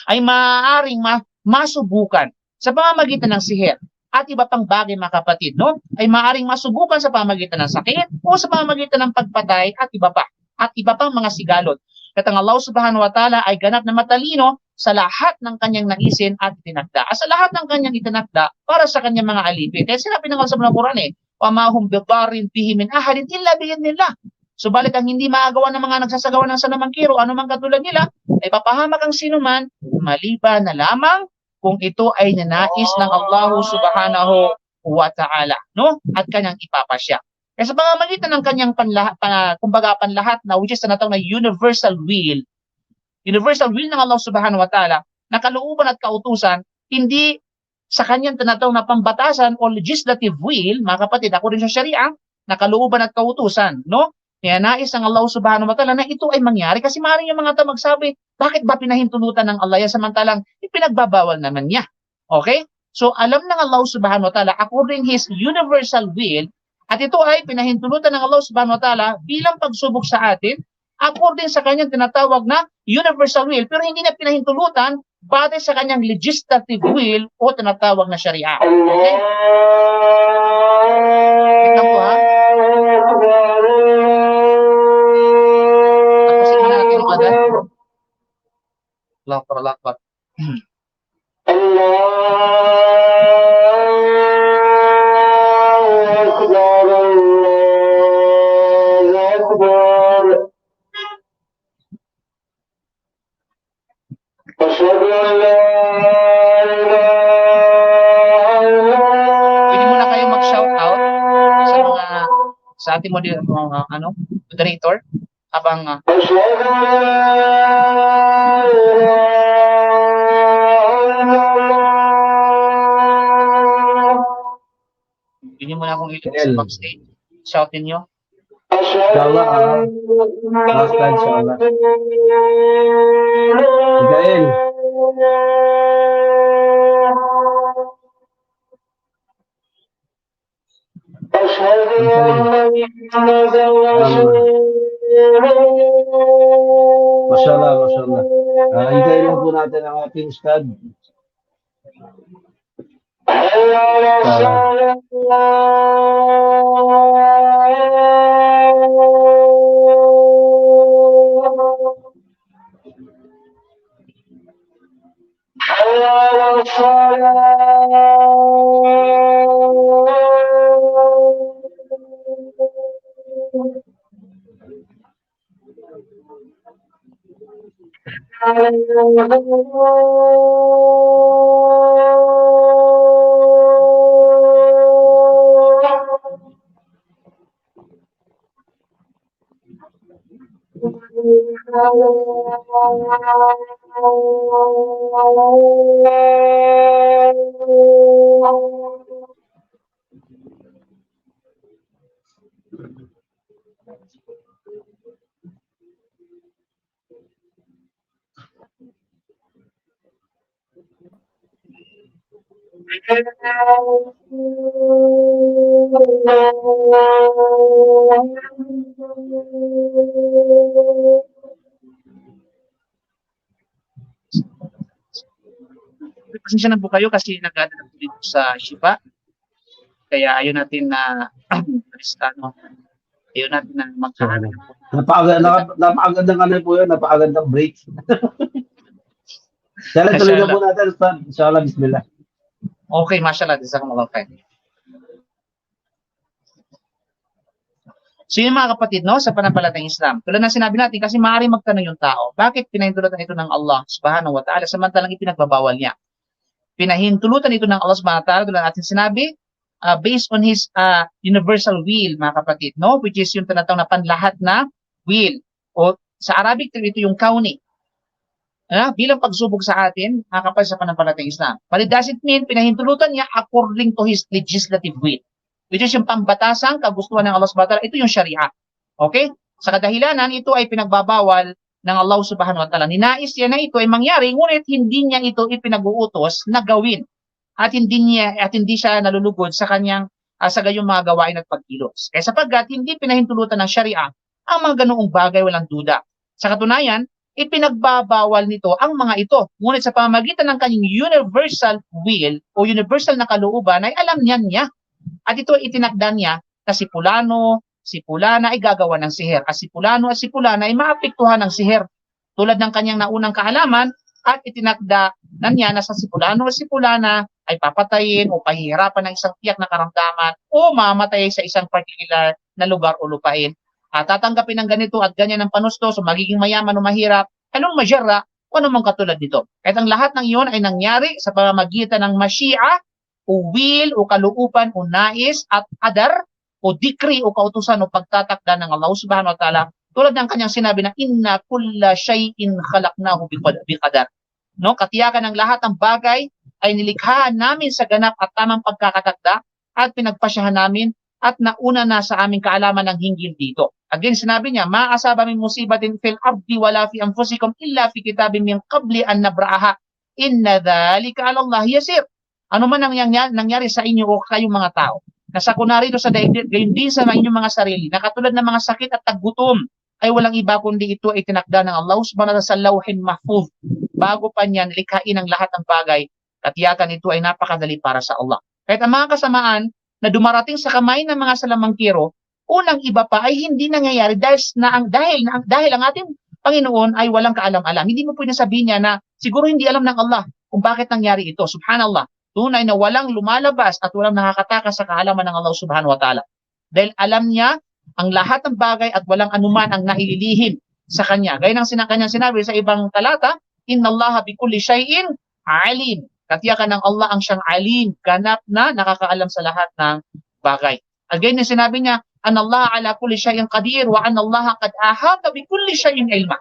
ay maaaring masubukan sa pamamagitan ng sihir at iba pang bagay, mga kapatid, no? Ay maaaring masubukan sa pamamagitan ng sakit o sa pamamagitan ng pagpatay at iba pa. At iba pang mga sigalot. At ang Allah subhanahu wa ta'ala ay ganap na matalino sa lahat ng kanyang naisin at itinakda. Sa lahat ng kanyang itinakda para sa kanyang mga alipin. Kaya sinabi ng Allah sa mga Quran وَمَا هُمْ بِضَارٍ بِهِ مِنْ أَحَدٍ إِلَّا بِإِذْنِ اللَّهِ. Subalit ang hindi maagawa ng mga nagsasagawa ng sanamangkiro, anumang katulad nila, ay papahamak ang sinuman, maliban na lamang kung ito ay ninais ng Allah subhanahu wa ta'ala, no? At kanyang ipapasya. Kaya sa pamamagitan ng kanyang panlahat na which is tinatawag na universal will ng Allah subhanahu wa ta'ala, na kalooban at kautusan, hindi sa kanyang tinatawag na pambatasan o legislative will, mga kapatid, ako rin sa Sharia, na kalooban at kautusan, no? Kaya nais ng Allah subhanahu wa ta'ala na ito ay mangyari kasi maaaring yung mga tao magsabi, bakit ba pinahintulutan ng Allah yan samantalang ipinagbabawal naman niya? Okay? So alam ng Allah subhanahu wa ta'ala according His universal will, at ito ay pinahintulutan ng Allah subhanahu wa ta'ala bilang pagsubok sa atin according sa kanyang tinatawag na universal will, pero hindi na pinahintulutan batay sa kanyang legislative will o tinatawag na Sharia. Okay? Tingnan po, ha? Tapusin mo natin yung adan. Allah Akbar. Pwede muna kayo mag-shout out sa ating moderator habang pwede muna akong ilagay sa backstage. Shoutin nyo. Inshallah, last time, inshallah. Miguel. Mashallah, mashallah. Hintayin lang po natin ang ating ustad. Pasensya na po kayo kasi nagdadala po dito sa Shifa. Kaya ayaw natin na ayaw natin na magkahanap. Napakagandang ano po yun, napakagandang break. Kaya tuloy na po natin, Ustad. Inshallah, bismillah. Okay, mashallah. Jazakumullah khair. So yung mga kapatid, no, sa pananampalatayang Islam, tulad ng sinabi natin, kasi maaaring magtanong yung tao, bakit pinahintulutan ito ng Allah subhanahu wa ta'ala samantalang ipinagbabawal niya? Pinahintulutan ito ng Allah subhanahu wa ta'ala, tulad natin sinabi, based on His universal will, mga kapatid, no, which is yung tinatawag na panlahat na will. O sa Arabic, ito yung kauni. Bilang pagsubok sa atin, mga kapatid sa pananampalatayang Islam. But it doesn't mean pinahintulutan niya according to His legislative will, which is yung pambatasang kagustuhan ng Allah subhanahu wa ta'ala. Ito yung Sharia. Okay? Sa kadahilanan, ito ay pinagbabawal ng Allah subhanahu wa ta'ala. Ninais niya na ito ay mangyari, ngunit hindi niya ito ipinag-uutos na gawin. At hindi siya nalulugod sa kanyang sa gayong mga gawain at pagkilos. Kaya sapagkat hindi pinahintulutan ng Sharia ang mga ganoong bagay, walang duda. Sa katunayan, ipinagbabawal nito ang mga ito. Ngunit sa pamamagitan ng kanyang universal will o universal na kalooban ay alam niya. At ito itinakda niya na si Pulana ay gagawa ng sihir. At si Pulana ay maapektuhan ng sihir. Tulad ng kanyang naunang kaalaman, at itinakda na niya na sa si Pulana ay papatayin o pahihirapan ng isang tiyak na karamdaman o mamatay sa isang particular na lugar o lupain. At tatanggapin ng ganito at ganyan ng panustos o magiging mayaman o mahirap, anong masyara o anumang katulad nito. Kahit ang lahat ng iyon ay nangyari sa pamamagitan ng masyi'a o will o kalooban o nais at qadar o decree o kautusan o pagtatakda ng Allah subhanahu wa ta'ala, tulad ng kanyang sinabi na inna kulla shay'in khalaqnahu biqadar. No, katiyakan ng lahat ng bagay ay nilikha namin sa ganap at tamang pagkakatakda at pinagpasyahan namin at nauna na sa aming kaalaman ng hinggil dito. Again, sinabi niya, ma asaba min musibatin fil ardi wala fi anfusikum illa fi kitabin min qabli an nabra'aha. Inna dhalika 'ala Allah yasir. Ano man ang nangyari sa inyo o kayong mga tao, nasa kunari sa daigdig, gayon din sa inyong mga sarili, na katulad ng mga sakit at taggutom, ay walang iba kundi ito ay tinakda ng Allah subhanahu wa ta'ala sa lawhin mahfuz. Bago pa niyan likhain ang lahat ng bagay, katiyakan ito ay napakadali para sa Allah. Kahit ang mga kasamaan na dumarating sa kamay ng mga salamangkiro, unang iba pa ay hindi nangyayari dahil ang ating Panginoon ay walang kaalam-alam. Hindi mo pwedeng sabihin niya na siguro hindi alam ng Allah kung bakit nangyari ito. Subhanallah. Tunay na walang lumalabas at walang nakakatakas sa kaalaman ng Allah subhanahu wa ta'ala. Dahil alam niya ang lahat ng bagay at walang anuman ang naililihim sa kanya. Gaya ng kanyang sinabi sa ibang talata, inna Allah bikulli shay'in alim. Katiyakan ng Allah ang siyang alim, ganap na nakakaalam sa lahat ng bagay. Again, yung sinabi niya, an Allah ala kulli shay'in qadir wa an Allah qad ahata bikulli shay'in ilma.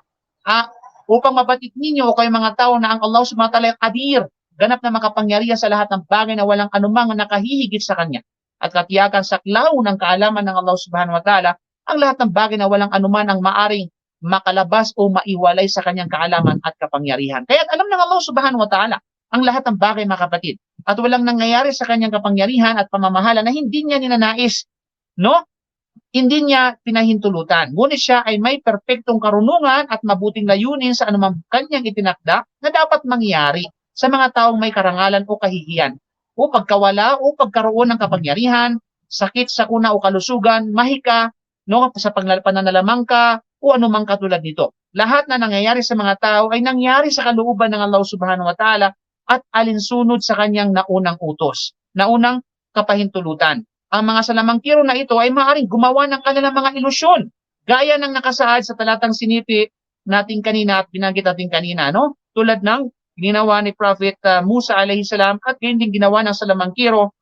Upang mabatid ninyo o kayong mga tao na ang Allah subhanahu wa ta'ala qadir, ganap na makapangyarihan sa lahat ng bagay na walang anumang nakahihigit sa kanya. At katiyakan saklaw ng kaalaman ng Allah subhanahu wa ta'ala ang lahat ng bagay na walang anuman ang maaring makalabas o maiwalay sa kanyang kaalaman at kapangyarihan. Kaya alam ng Allah subhanahu wa ta'ala ang lahat ng bagay, mga kapatid. At walang nangyayari sa kanyang kapangyarihan at pamamahala na hindi niya ninanais, no? Hindi niya pinahintulutan. Ngunit siya ay may perpektong karunungan at mabuting layunin sa anumang kanyang itinakda na dapat mangyari sa mga taong may karangalan o kahihiyan, o pagkawala o pagkaroon ng kapangyarihan, sakit sa kuna o kalusugan, mahika, no, sa pananalamangka o anumang katulad nito. Lahat na nangyayari sa mga tao ay nangyari sa kalooban ng Allah subhanahu wa ta'ala at alinsunod sa kanyang naunang utos, naunang kapahintulutan. Ang mga salamangkiro na ito ay maaaring gumawa ng kanilang mga ilusyon, gaya ng nakasaad sa talatang sinipi natin kanina at binanggit natin kanina, no? Tulad ng ginawa ni Prophet Musa alayhi salam at gayon din ginawa ng salamangkiro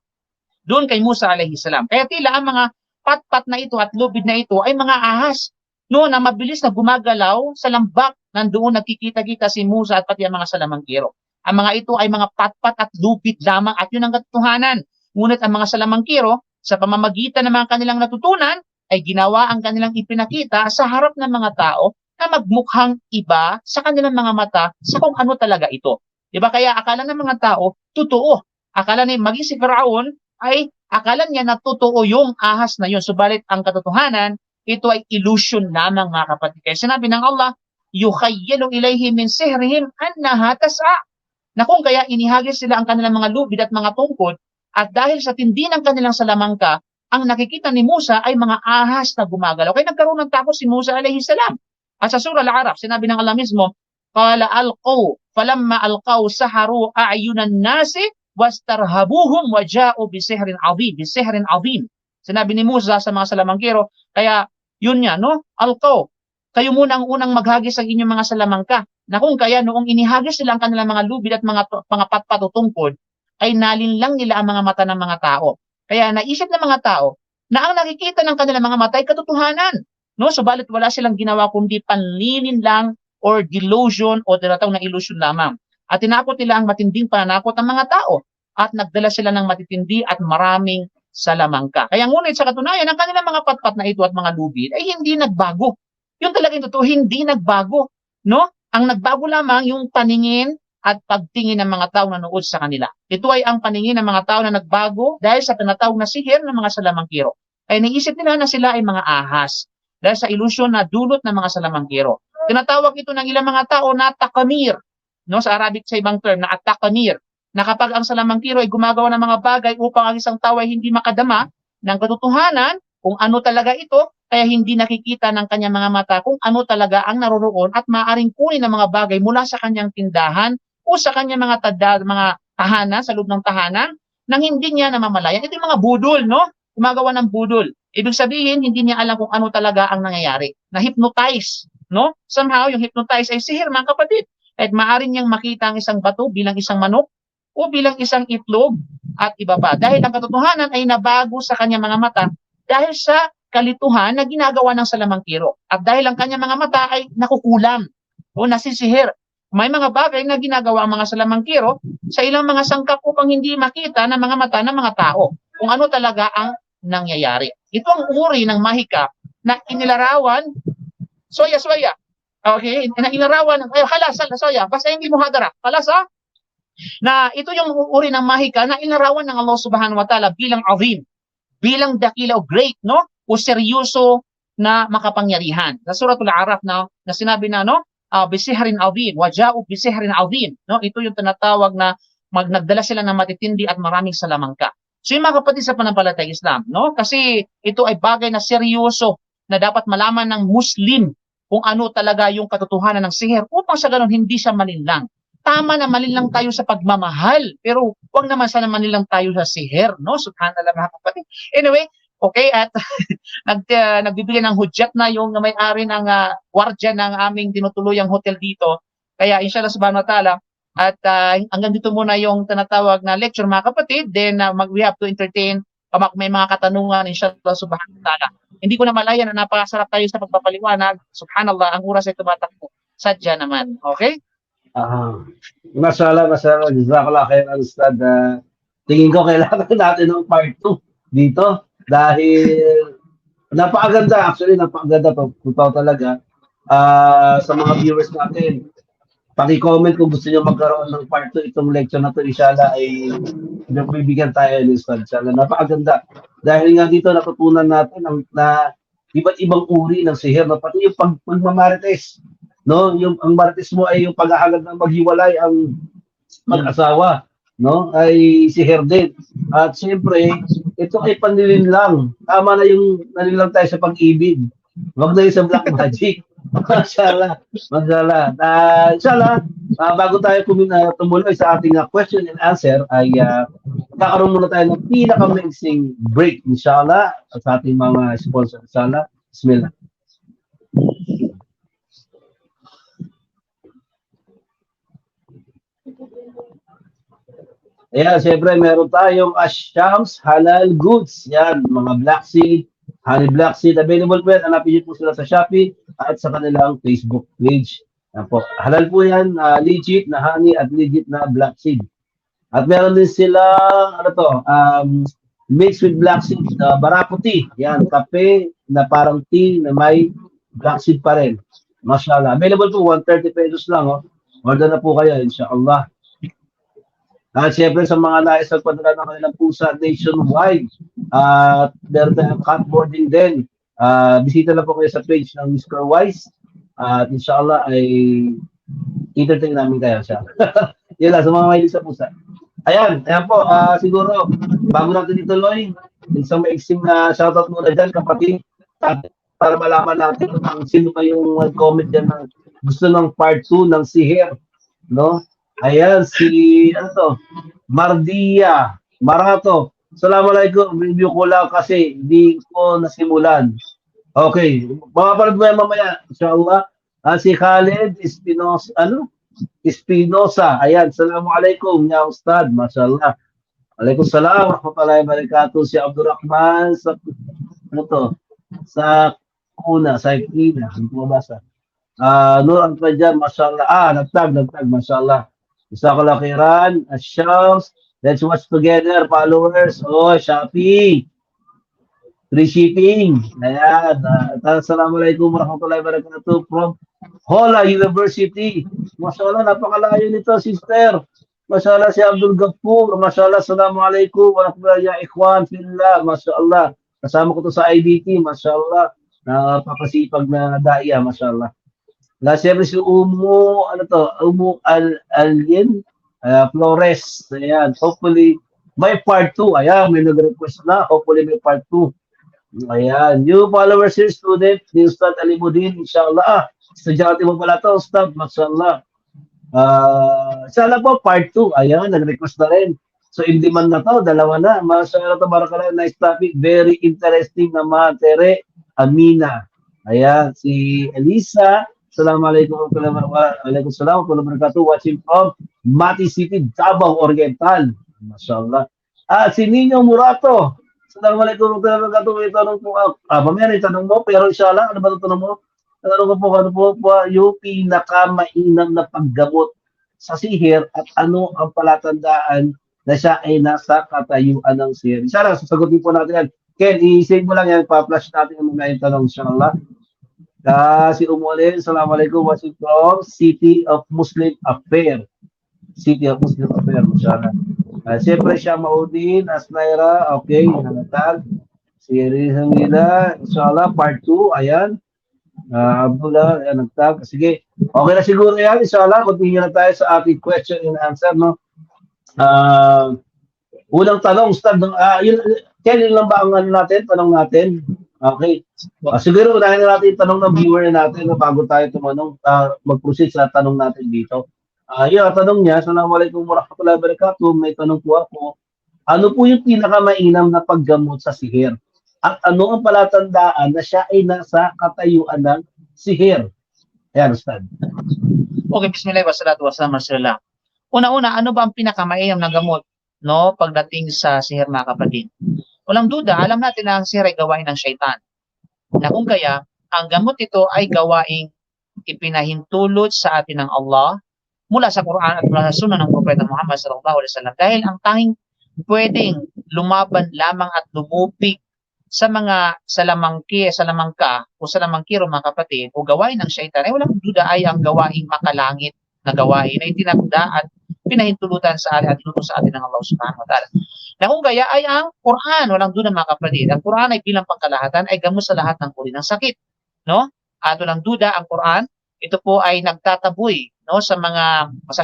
doon kay Musa alayhi salam. Kaya tila ang mga patpat na ito at lubid na ito ay mga ahas, no, na mabilis na gumagalaw sa lambak, nandoon nagkikita-kita si Musa at pati ang mga salamangkiro. Ang mga ito ay mga patpat at lubid lamang at yun ang katotohanan. Ngunit ang mga salamangkiro, sa pamamagitan ng mga kanilang natutunan, ay ginawa ang kanilang ipinakita sa harap ng mga tao na magmukhang iba sa kanilang mga mata sa kung ano talaga ito. Diba? Kaya akala ng mga tao, totoo. Akala ni maging si Faraon ay akala niya na totoo yung ahas na yun. Subalit ang katotohanan, ito ay illusion lamang mga kapatid. Kaya sinabi ng Allah, yukhayyalu ilayhi min sihrihim annaha tas'a. Na kung kaya inihagis sila ang kanilang mga lubid at mga tungkod, at dahil sa tindi ng kanilang salamangka, ang nakikita ni Musa ay mga ahas na gumagalaw. Kaya nagkaroon ng takot si Musa alayhi salam. At sa surah Al-A'raf, sinabi ng Allah mismo, qala alqaw falamma alqaw saharu a'yunan nasi wastarhabuhum waja'u bisihrin azim. Sinabi ni Musa sa mga salamangkero, kaya yun niya, no? Alqaw, kayo muna ang unang maghagis ang inyong mga salamangka. Na kung kaya noong inihagis nila ang kanilang mga lubid at mga patpat o tungkod, ay nalinlang nila ang mga mata ng mga tao. Kaya naisip ng mga tao na ang nakikita ng kanilang mga mata ay katotohanan. No? Subalit wala silang ginawa kundi panlilin lang or delusion o tinatawag na illusion lamang. At tinakot nila ang matinding pananakot ng mga tao at nagdala sila ng matitindi at maraming salamangka. Kaya ngunit sa katunayan, ang kanilang mga patpat na ito at mga lubid ay hindi nagbago. Yung talagang totoo, hindi nagbago. No? Ang nagbago lamang yung paningin at pagtingin ng mga tao na nood sa kanila. Ito ay ang paningin ng mga tao na nagbago dahil sa tinatawag na sihir ng mga salamangkiro. Ay naisip nila na sila ay mga ahas dahil sa ilusyon na dulot ng mga salamangkiro. Tinatawag ito ng ilang mga tao na takamir. No, sa Arabic sa ibang term na takamir. Na kapag ang salamangkiro ay gumagawa ng mga bagay upang ang isang tao ay hindi makadama ng katotohanan kung ano talaga ito, kaya hindi nakikita ng kanyang mga mata kung ano talaga ang naroroon at maaaring kunin ng mga bagay mula sa kanyang tindahan o sa kanyang mga tahanan, sa loob ng tahanan, nang hindi niya namamalayan. Ito yung mga budol, no? Gumagawa ng budol. Ibig sabihin, hindi niya alam kung ano talaga ang nangyayari. Na-hypnotize, no? Somehow, yung hypnotize ay sihir, mga kapatid. At maaaring niyang makita ang isang bato bilang isang manok o bilang isang itlog at iba pa. Dahil ang katotohanan ay nabago sa kanyang mga mata dahil sa kalituhan na ginagawa ng salamangkiro. At dahil ang kanyang mga mata ay nakukulam o nasisihir. May mga bagay na ginagawa ang mga salamangkiro sa ilang mga sangkap upang hindi makita ng mga mata ng mga tao kung ano talaga ang nangyayari. Ito ang uri ng mahika na inilarawan, soya. Okay? Na inilarawan, halas, soya, basta hindi mo hadara. Halas, na ito yung uri ng mahika na inilarawan ng Allah subhanahu wa ta'ala bilang azim, bilang dakila o great, no? O seryoso na makapangyarihan. Sa suratul A'raf na sinabi na, no? Bisihrin azim, waja'u bisihrin azim, no? Ito yung tinatawag na nagdala sila ng matitindi at maraming salamangka. So yung mga kapatid sa pananampalatayang Islam, no? Kasi ito ay bagay na seryoso na dapat malaman ng Muslim kung ano talaga yung katotohanan ng sihir upang sa ganun hindi siya malinlang. Tama na malinlang tayo sa pagmamahal, pero wag naman sana malinlang tayo sa sihir, no? Subhanallah mga kapatid. Anyway, okay, at nagbibigay ng hudyat na yung may-ari ng wardya ng aming tinutuluyang hotel dito. Kaya inshallah subhanahu wa ta'ala, at hanggang dito muna yung tinatawag na lecture mga kapatid. Then we have to entertain may mga katanungan inshallah subhanahu wa ta'ala. Hindi ko na malaya na napakasarap tayo sa pagpapaliwanag. Subhanallah, ang oras ay tumatakbo. Sadya naman. Okay? Mashallah, jazakallah khairan Ustad. Tingin ko kailangan natin ng part 2 dito dahil napakaganda, actually napakaganda to, totoo talaga. Sa mga viewers natin, paki-comment kung gusto niyo magkaroon ng part 2 itong lecture na to, inshallah ay bibigyan tayo ni Ustad. Inshallah, napakaganda. Dahil nga dito natutunan natin na iba't ibang uri ng sihir, no? Pati yung pagmamarites, no? Yung ang marites mo ay yung paghahangad ng maghiwalay ang mag-asawa, no? Ay sihir din. At siyempre, ito ay panlilin lang. Tama na yung nalilang tayo sa pag-ibig. Wag na yung sa black magic. Mashallah. Mashallah. Inshallah, bago tayo tumuloy sa ating question and answer, ay kakaroon muna tayo ng pinaka-amazing break, inshallah, sa ating mga sponsor. Inshallah. Bismillah. Ayan, siyempre meron tayong Ashams Halal Goods. Yan, mga black seed, honey black seed. Available po yan. Hanapin niyo po sila sa Shopee at sa kanilang Facebook page. Yan po. Halal po yan, legit na honey at legit na black seed. At meron din sila, ano to, mixed with black seed, Barako tea. Yan, kape na parang tea na may black seed pa rin. Mashallah. Available po, 130 pesos lang. Oh. Order na po kayo, inshallah. At siyempre sa mga nais nagpadala ng kanilang pusa nationwide, meron tayong cutboarding din. Bisita lang po kayo sa page ng Mr. Wise. At inshallah ay entertain namin kayo siya. Yan lang, sa mga mahilig sa pusa. Ayan po, siguro, bago natin ituloy, isang maiksing na shoutout muna dyan, kapatid, para malaman natin kung sino pa yung comment dyan ng gusto ng part 2 ng sihir, no? Ayan, si, ano to, Mardia Marato. Assalamualaikum, review ko lang kasi hindi ko nasimulan. Okay, mapapanood mo yan mamaya, inshallah. Si Khaled Espinosa, Espinosa. Ayan, assalamualaikum, ya Ustad, mashallah. Waalaikumsalam, rahmatullahi wabarakatuh. Si Abdurrahman, ano to, sa Kina, hindi ko mabasa. Nur Antrajan, mashallah. Nagtag, mashallah. Isa ko lakiran, Shams, let's watch together, followers. Oh, Shopee. Free shipping. Ayan. Assalamualaikum warahmatullahi wabarakatuh from Hola University. Mashallah, napakalayo nito, sister. Mashallah, si Abdul Ghaffur. Mashallah, assalamualaikum warahmatullahi wabarakatuh. Ikhwan, fillah. Mashallah. Kasama ko to sa IDT. Mashallah. Napakasipag na daya. Mashallah. Siyempre si Umu Alien Flores. Ayan. Hopefully, may part 2. Ayan, may nag-request na. Hopefully, may part 2. Ayan. New followers here, student. Ni Ustad Alimuddin, inshallah. Estudyante mo pala to, Ustad. Mashallah. Inshallah po, part 2. Ayan, nag-request na rin. So, in demand na to. Dalawa na. Mashallah, tabarakallah. Nice topic. Very interesting naman. Tere Amina. Ayan. Si Elisa. Assalamualaikum warahmatullahi wabarakatuh. Watching from Mati City, Davao Oriental. Mashallah. Si Nino Murato. Assalamualaikum warahmatullahi wabarakatuh. May tanong po ako. Mamaya may tanong mo, pero inshallah, ano ba ito tanong mo? Tanong ko po, ano po yung pinakamainam na paggamot sa sihir at ano ang palatandaan na siya ay nasa katayuan ng sihir? Inshallah, sasagutin po natin yan. Ken, i-save mo lang yan, pa-flash natin ang mga tanong, inshallah. Si Umulin, assalamualaikum, watching from City of Muslim Affair. City of Muslim Affair, mashallah. Siyempre siya Maudin, Asnaira, okay, nanatag. Si Rizal Mila, inshallah, part 2, ayan. Abdullah, ayan, nagtag. Sige, okay na siguro yan, inshallah. Continue na tayo sa ating question and answer, no? Unang tanong, Ustad, yun lang ba ang ano natin, tanong natin? Okay. Siguro unahin na natin yung tanong ng viewer natin bago tayo tumanong, mag-proceed sa tanong natin dito. Yung tanong niya, assalamualaikum warahmatullahi wabarakatuh, may tanong po ako, ano po yung pinakamainam na paggamot sa sihir? At ano ang palatandaan na siya ay nasa katayuan ng sihir? Ayan, Ustad. Okay, bismillah, wassalatu wassalamu ala rasulillah. Una-una, ano ba ang pinakamainam na gamot, no, pagdating sa sihir, mga kapatid? Walang duda, alam natin na ang sihir ay gawain ng syaitan. Na kung kaya, ang gamot ito ay gawaing ipinahintulot sa atin ng Allah mula sa Quran at mula sa Sunnah ng Propeta Muhammad sallallahu alaihi wasallam. Dahil ang tanging pwedeng lumaban lamang at lumupig sa mga salamangka o salamangkiro, mga kapatid, o gawain ng syaitan, ay walang duda ay ang gawaing makalangit na gawain ay tinakda at pinahintulutan sa atin at tinutos sa atin ng Allah subhanahu wa ta'ala. Na kung kaya ay ang Quran, walang duda, mga kapatid. Ang Quran ay bilang pangkalahatan ay gamot sa lahat ng uri ng sakit, no? At walang duda, ang Quran, ito po ay nagtataboy, no, sa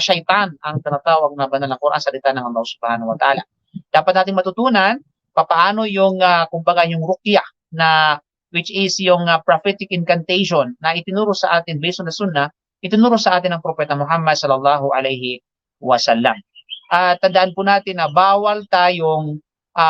syaitan, ang tinatawag na banal ng Quran, salita ng Allah subhanahu wa ta'ala. Dapat nating matutunan papaano yung kumbaga yung ruqyah na which is yung prophetic incantation na itinuro sa atin based on the sunnah, itinuro sa atin ng Propeta Muhammad sallallahu alaihi wasallam. Tandaan po natin na bawal tayong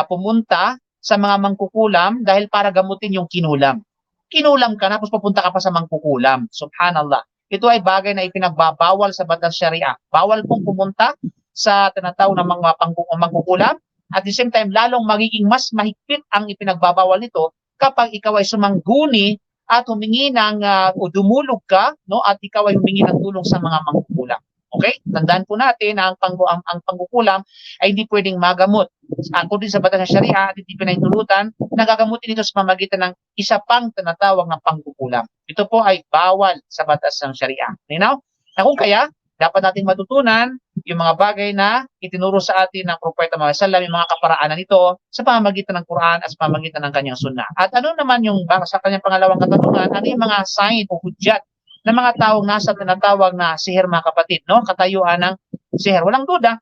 pumunta sa mga mangkukulam dahil para gamutin yung kinulam. Kinulam ka na, tapos papunta ka pa sa mangkukulam. Subhanallah. Ito ay bagay na ipinagbabawal sa batas syariah. Bawal pong pumunta sa tinatawag na mga mangkukulam. At the same time, lalong magiging mas mahigpit ang ipinagbabawal nito kapag ikaw ay sumangguni at humingi ng o dumulog ka, no, at ikaw ay humingi ng tulong sa mga mangkukulam. Okay? Tandaan po natin na ang pangkukulam ay hindi pwedeng magamot. According sa batas ng Sharia at hindi pinahintulutan, nagagamutin ito sa pamamagitan ng isa pang tinatawag ng pangkukulam. Ito po ay bawal sa batas ng Sharia. Now, kung kaya, dapat natin matutunan yung mga bagay na itinuro sa atin ng Propeta Muhammad sallallahu alaihi wasallam, yung mga kaparaanan nito sa pamamagitan ng Quran at sa pamamagitan ng kanyang sunnah. At ano naman yung sa kanyang pangalawang katanungan, ano yung mga sign o hudyat ng mga taong nasa tinatawag na sihir, mga kapatid, no? Katayuan ng sihir. Walang duda.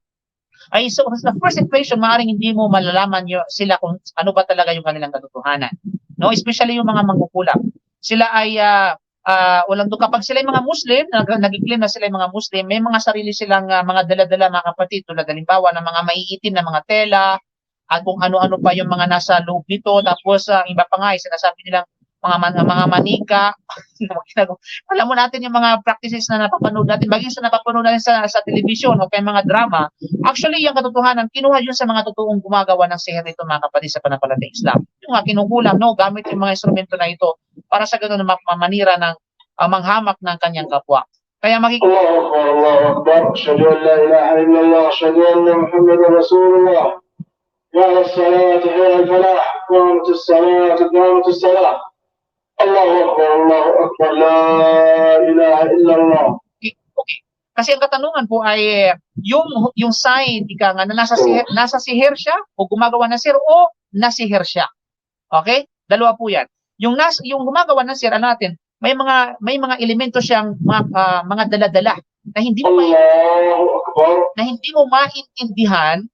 Ay, so, the first impression, maaaring hindi mo malalaman sila kung ano ba talaga yung kanilang katotohanan. No? Especially yung mga mangkukulam. Sila ay, walang duda. Kapag sila yung mga Muslim, nag-claim na sila yung mga Muslim, may mga sarili silang mga dala-dala, mga kapatid, tulad halimbawa ng mga maiitim na mga tela, at kung ano-ano pa yung mga nasa loob nito. Tapos, iba pa nga, sinasabi nilang mga manika. Alam mo natin yung mga practices na napapanood natin, bagay sa napapanood natin sa television o kaya mga drama. Actually, yung katotohanan, kinuha yun sa mga totoong gumagawa ng sihir nito, mga kapatid, sa pananampalatayang Islam. Yung nga kinukulam, no, gamit yung mga instrumento na ito para sa ganoon na mamanira ng manghamak ng kanyang kapwa. Kaya makikita Allahu Akbar, asyhadu an la ilaha illallah, asyhadu anna Muhammadar Rasulullah. Ya as-salatu ya al-falah, qamatus salatu, qamatus salah. Allahu Akbar, Allahu Akbar, la ilaha illallah. Okay. Kasi ang katanungan po ay yung sign ika nga na nasa sihir siya o gumagawa ng sihir o nasihir siya. Okay? Dalawa po 'yan. Yung gumagawa ng sihir natin, may mga elemento siyang mga dala-dala na hindi mo maintindihan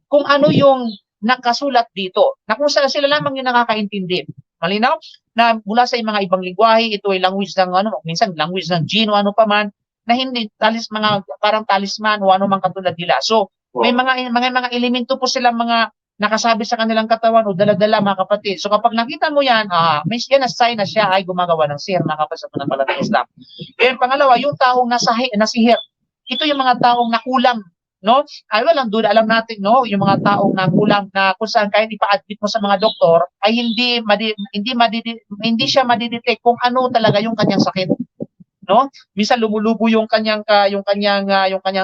kung ano yung nakasulat dito. Na kung sila lamang yung nakakaintindi. Malinaw? Na mula sa mga ibang lingwahe, ito ay language ng minsan language ng jinn o ano pa man, na hindi parang talisman o ano man katulad nila. So, may mga elemento po silang mga nakasabi sa kanilang katawan o dala-dala, mga kapatid. So, kapag nakita mo yan, may yan na sign na siya ay gumagawa ng sihir, mga kapatid, sa pananampalatayang Islam. And pangalawa, yung taong nasihir. Ito yung mga taong nakulam, no? Ay walang duda, alam natin, no, yung mga taong nakulang na kung saan kahit ipa-admit mo sa mga doktor ay hindi siya madidetect kung ano talaga yung kanyang sakit, no? Minsan lumulubo yung kanyang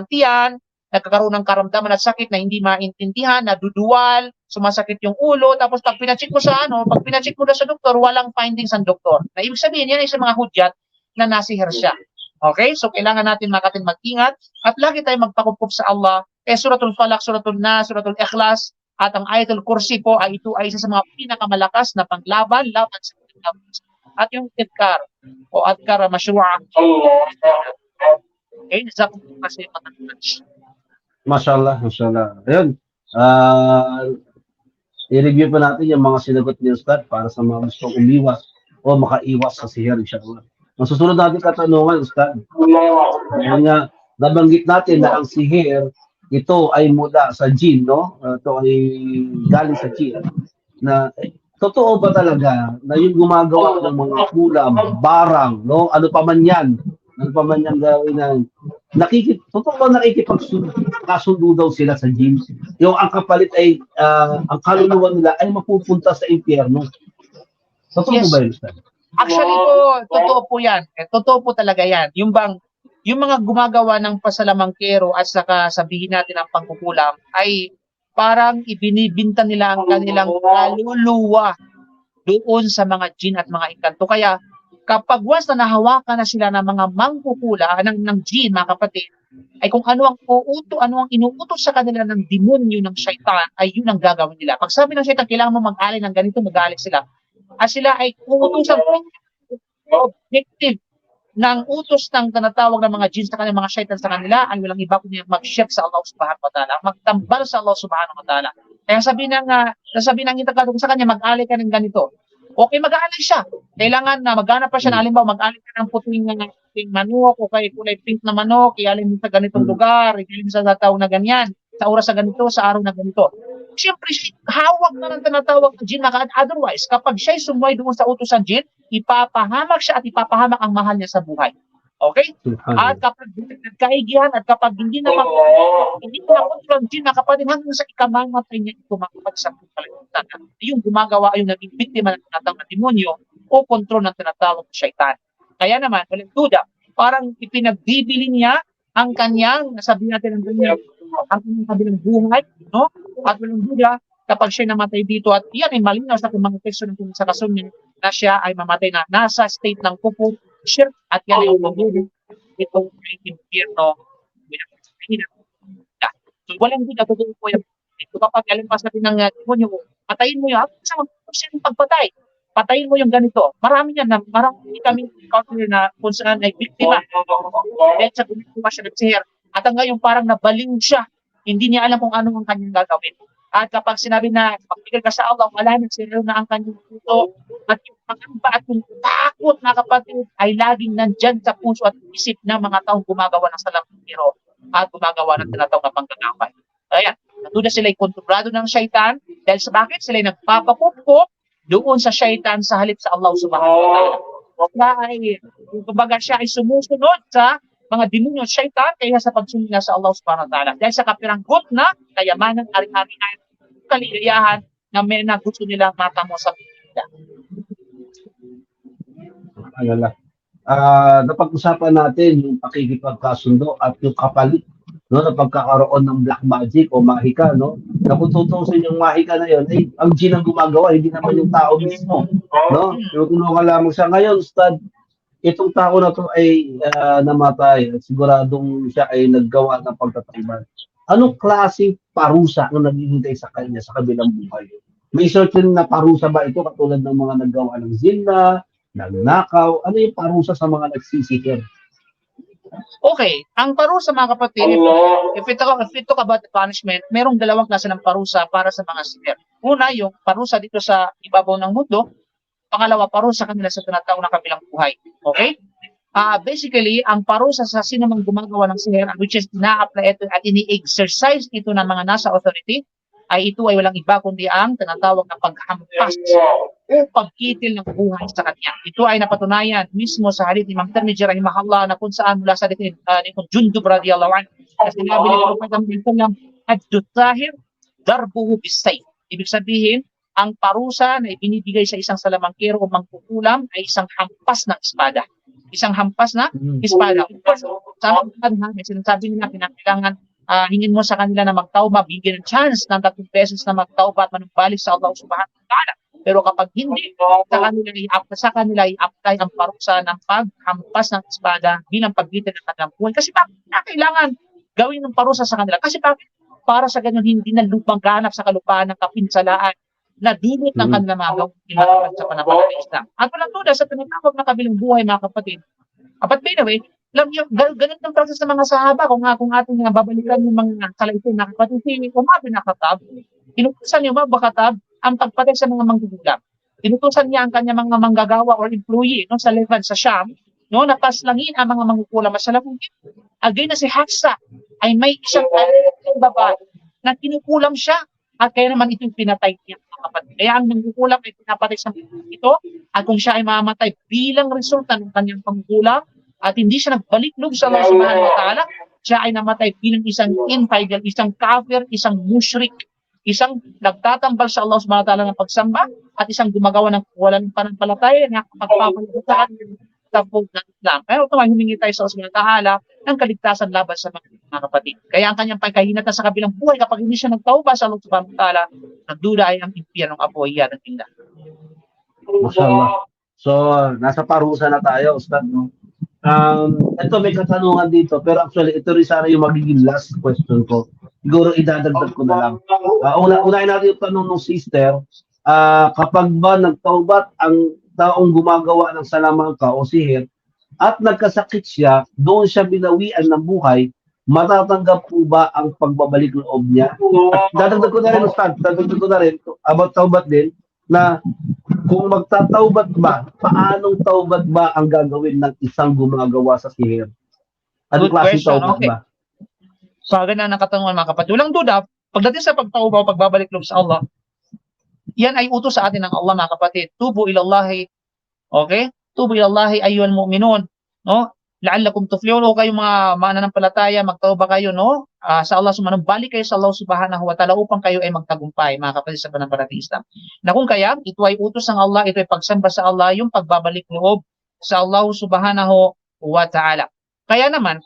tiyan, nagkakaroon ng karamdaman at sakit na hindi maintindihan, naduduwal, sumasakit yung ulo, tapos pag pina-check mo sa doktor, walang findings ang doktor. Na ibig sabihin yan ay sa mga hudyat na nasihir siya. Okay? So, kailangan natin mag-ingat at lagi tayong magpakumpok sa Allah. Suratul Falaq, Suratul Nas, Suratul Ikhlas, at ang Ayatul Kursi po ay ito ay isa sa mga pinakamalakas na panglaban sa at yung adhkar o adhkar masyru'a. Okay? Jazakumullah kasi Mashallah, mashallah. Ayun. I-review pa natin yung mga sinagot ni Ustad para sa mga gusto umiwas o makaiwas sa sihir, inshallah. Ang susunod natin katanungan, Ustad. Kaya nga, nabanggit natin na ang sihir, ito ay mula sa jinn, no? Ito ay galing sa jinn. Na, totoo ba talaga na yung gumagawa ng mga kulam, barang, no? Ano pa man yan gawin ng totoo ba nakikipagkasundo daw sila sa jinn? Yung ang kapalit ay, ang kaluluwa nila ay mapupunta sa impyerno. Totoo ba yun, Ustad? Actually po, totoo po yan. Totoo po talaga yan. Yung mga gumagawa ng pasalamangkero at saka sabihin natin ang pangkukulam ay parang ibinibinta nila ang kanilang kaluluwa doon sa mga jinn at mga engkanto. Kaya kapag once na nahawakan na sila ng mga mangkukula ng jinn, mga kapatid, ay kung ano ang inuutos sa kanila ng demonyo ng syaitan, ay yun ang gagawin nila. Pag sabi ng syaitan, kailangan mo mag-alay ng ganito, mag-alay sila. At sila ay uutusan objective ng utos ng tinatawag ng mga jinn sa kanila, mga syaitan sa kanila, ay walang iba kundi mag-shirk sa Allah subhanahu wa ta'ala, magtambal sa Allah subhanahu wa ta'ala. Kaya sabi ng intagado sa kanya, mag-alay ka ng ganito. okay, mag-aalay siya. Kailangan na maghanap pa siya na halimbawa, mag-alay ka ng puting manok o kay kulay pink na manok, ialay mo sa ganitong lugar, ialay mo sa tao na ganyan, sa oras na ganito, sa araw na ganito. Siyempre, hawak na ng tinatawag na jinn. Otherwise, kapag siya'y sumuway doon sa utos ng jinn, ipapahamak siya at ipapahamak ang mahal niya sa buhay. Okay? At kapag nagkaigihan at kapag hindi na kontrol ang jinn, mga kapatid, hanggang sa ikamamatay niya ito, mga kapatid, sa pagkalimutan. Yung gumagawa ay yung naging biktima ng tinatawag na demonyo o kontrol ng tinatawag na syaitan. Kaya naman, walang duda, parang ipinagbibili niya ang kanyang, sabihin natin ang kanyang kabilang buhay, no? At walang duda, kapag siya namatay dito, at yan ay malinaw sa mga teksto ng sa kasunod na siya ay mamatay na nasa state ng kupo, shirk, at yan ay mabuhay itong impyerno. So, walang duda, totoo po yan. Ito kapag alimpas natin ng demonyo, patayin mo yun, sa mga pagpatay, patayin mo yung ganito. Marami yan, marami kami encounter na kung saan ay biktima. Dahil sa biktima siya nagsihir. At hanggang yung parang nabaliw siya, hindi niya alam kung ano ang kanyang gagawin. At kapag sinabi na pagpigil ka sa Allah, wala na sila na ang kanyang puso. At yung pangamba at yung takot na kapatid ay laging nandyan sa puso at isip ng mga taong gumagawa ng salamero at gumagawa ng tinatawag na panggagaway. Kaya, natuda sila'y kontrolado ng syaitan dahil sa bakit sila'y nagpapakupkup doon sa syaitan sa halip sa Allah subhanahu wa ta'ala. Kumbaga siya ay sumusunod sa mga demonyo at syaitan kaya sa pagsunod sa Allah subhanahu wa ta'ala. Dahil sa kapiranggot na kayamanan, ari-arihan, kaligayahan na may na gusto nilang matamo sa vida. Napag-usapan natin yung pakikipagkasundo at yung kapalit, no, na pagkakaroon ng black magic o mahika, no? Na kung tutusin yung mahika na yun, ay ang jinn ang gumagawa, hindi naman yung tao mismo, no? Tinutulungan lamang siya. Ngayon, Ustad, itong tao na to ay namatay at siguradong siya ay naggawa ng pagtatayban. Anong klaseng parusa ang naghihintay sa kanya sa kabilang buhay? May certain na parusa ba ito katulad ng mga naggawa ng zina, nagnakaw? Ano yung parusa sa mga nagsisihir? Okay, ang parusa mga kapatid, if we talk about the punishment, merong dalawang klase ng parusa para sa mga sinner. Una, yung parusa dito sa ibabaw ng mundo. Pangalawa, parusa kanila sa tinatawag na kabilang buhay. Okay? Basically, ang parusa sa sinumang gumagawa ng sihir, which is na-apply ito at ini-exercise ito ng mga nasa authority, ay ito ay walang iba kundi ang tinatawag na paghampas o pagkitil ng buhay sa kanya. Ito ay napatunayan mismo sa hadith ni Imam Tirmidhi rahimahullah na kung saan mula sa hadith ni Jundub radiyallahu anhu na sinabi ni Prophet Muhammad sallam, "Haddut tahir darbuhu bis-sayf." Ibig sabihin, ang parusa na ibinibigay sa isang salamangkero o mangkukulam ay isang hampas ng espada. Isang hampas na espada. Sa mga may sinasabi nila kinakailangan hingin mo sa kanila na magtauba, bigyan ng chance ng 3 beses na magtauba at manumbalik sa Allah subhanahu wa ta'ala. Pero kapag hindi, sa kanila i-apply ang parusa ng paghampas ng espada bilang pagbitin ng kanilang buhay. Kasi bakit kailangan gawin ng parusa sa kanila? Kasi bakit? Para sa ganyan hindi na maghanap sa kalupaan ng kapinsalaan na dulot ng kanilang mga gawin sa panahon ng Islam. At walang tuda sa tinatawag na kabilang buhay, mga kapatid. But by the way, ganun ng proses ng mga sahaba kung ating babalikan yung mga kalaitin na kapatid, si Umar bin Khattab, inutusan niya Khattab ang pagpatay sa mga manggugulam. Inutusan niya ang kanya mga manggagawa or employee no, sa Levan, sa Sham, no, na paslangin ang mga manggugulam sa Lamungkit. Again na si Hafsa ay may isang babae na kinukulam siya at kaya naman ito yung pinatay niya. Kaya ang manggugulam ay pinapatay sa ito at kung siya ay mamatay bilang resulta ng kanyang panggugulam at hindi siya nagbalik loob sa Allah subhanahu wa ta'ala, siya ay namatay bilang isang infidel, isang kafir, isang mushrik, isang nagtatambal sa Allah subhanahu wa ta'ala ng pagsamba at isang gumagawa ng walang pananampalataya na pagpapalibutan sa buong ng Islam. Pero ito humingi tayo sa Allah subhanahu wa ta'ala ng kaligtasan laban sa mga kapatid. Kaya ang kanyang pagkahinatan sa kabilang buhay kapag hindi siya nagtauba sa Allah subhanahu wa ta'ala, nagduda ay ang impyernong apoy yan ng tinda. Mashallah. So, nasa parusa na tayo, Ustad, no? Ito may katanungan dito, pero actually ito rin sana yung magiging last question ko. Siguro idadagdag ko na lang. Unahin natin yung tanong ng sister. Kapag ba nagtaubat ang taong gumagawa ng salamangka o sihir at nagkasakit siya, doon siya binawian ng buhay, matatanggap po ba ang pagbabalik loob niya? At dadagdag ko na rin, Ustad, dadagdag ko na rin about taubat din, na kung magtatawbad ba, paanong tawbad ba ang gagawin ng isang gumagawa sa sihir? Anong Good klaseng question. tawbad Okay. ba? So, ganda ng katanungan mga kapatid. Walang duda, pagdating sa pagtauba o pagbabalik loob sa Allah, yan ay utos sa atin ng Allah mga kapatid. Tubu ilallahi, okay? Tubu ilallahi ayyuhal mu'minun, no? La'allakum tuflihun, o kayong mga mananampalataya, magtauba kayo, no? Sa Allah subhanahu, balik kayo sa Allah subhanahu wa ta'ala upang kayo ay magtagumpay, mga kapatid sa pananampalataya Islam. Na kung kaya, ito ay utos ng Allah, ito ay pagsamba sa Allah, yung pagbabalik loob sa Allah subhanahu wa ta'ala. Kaya naman,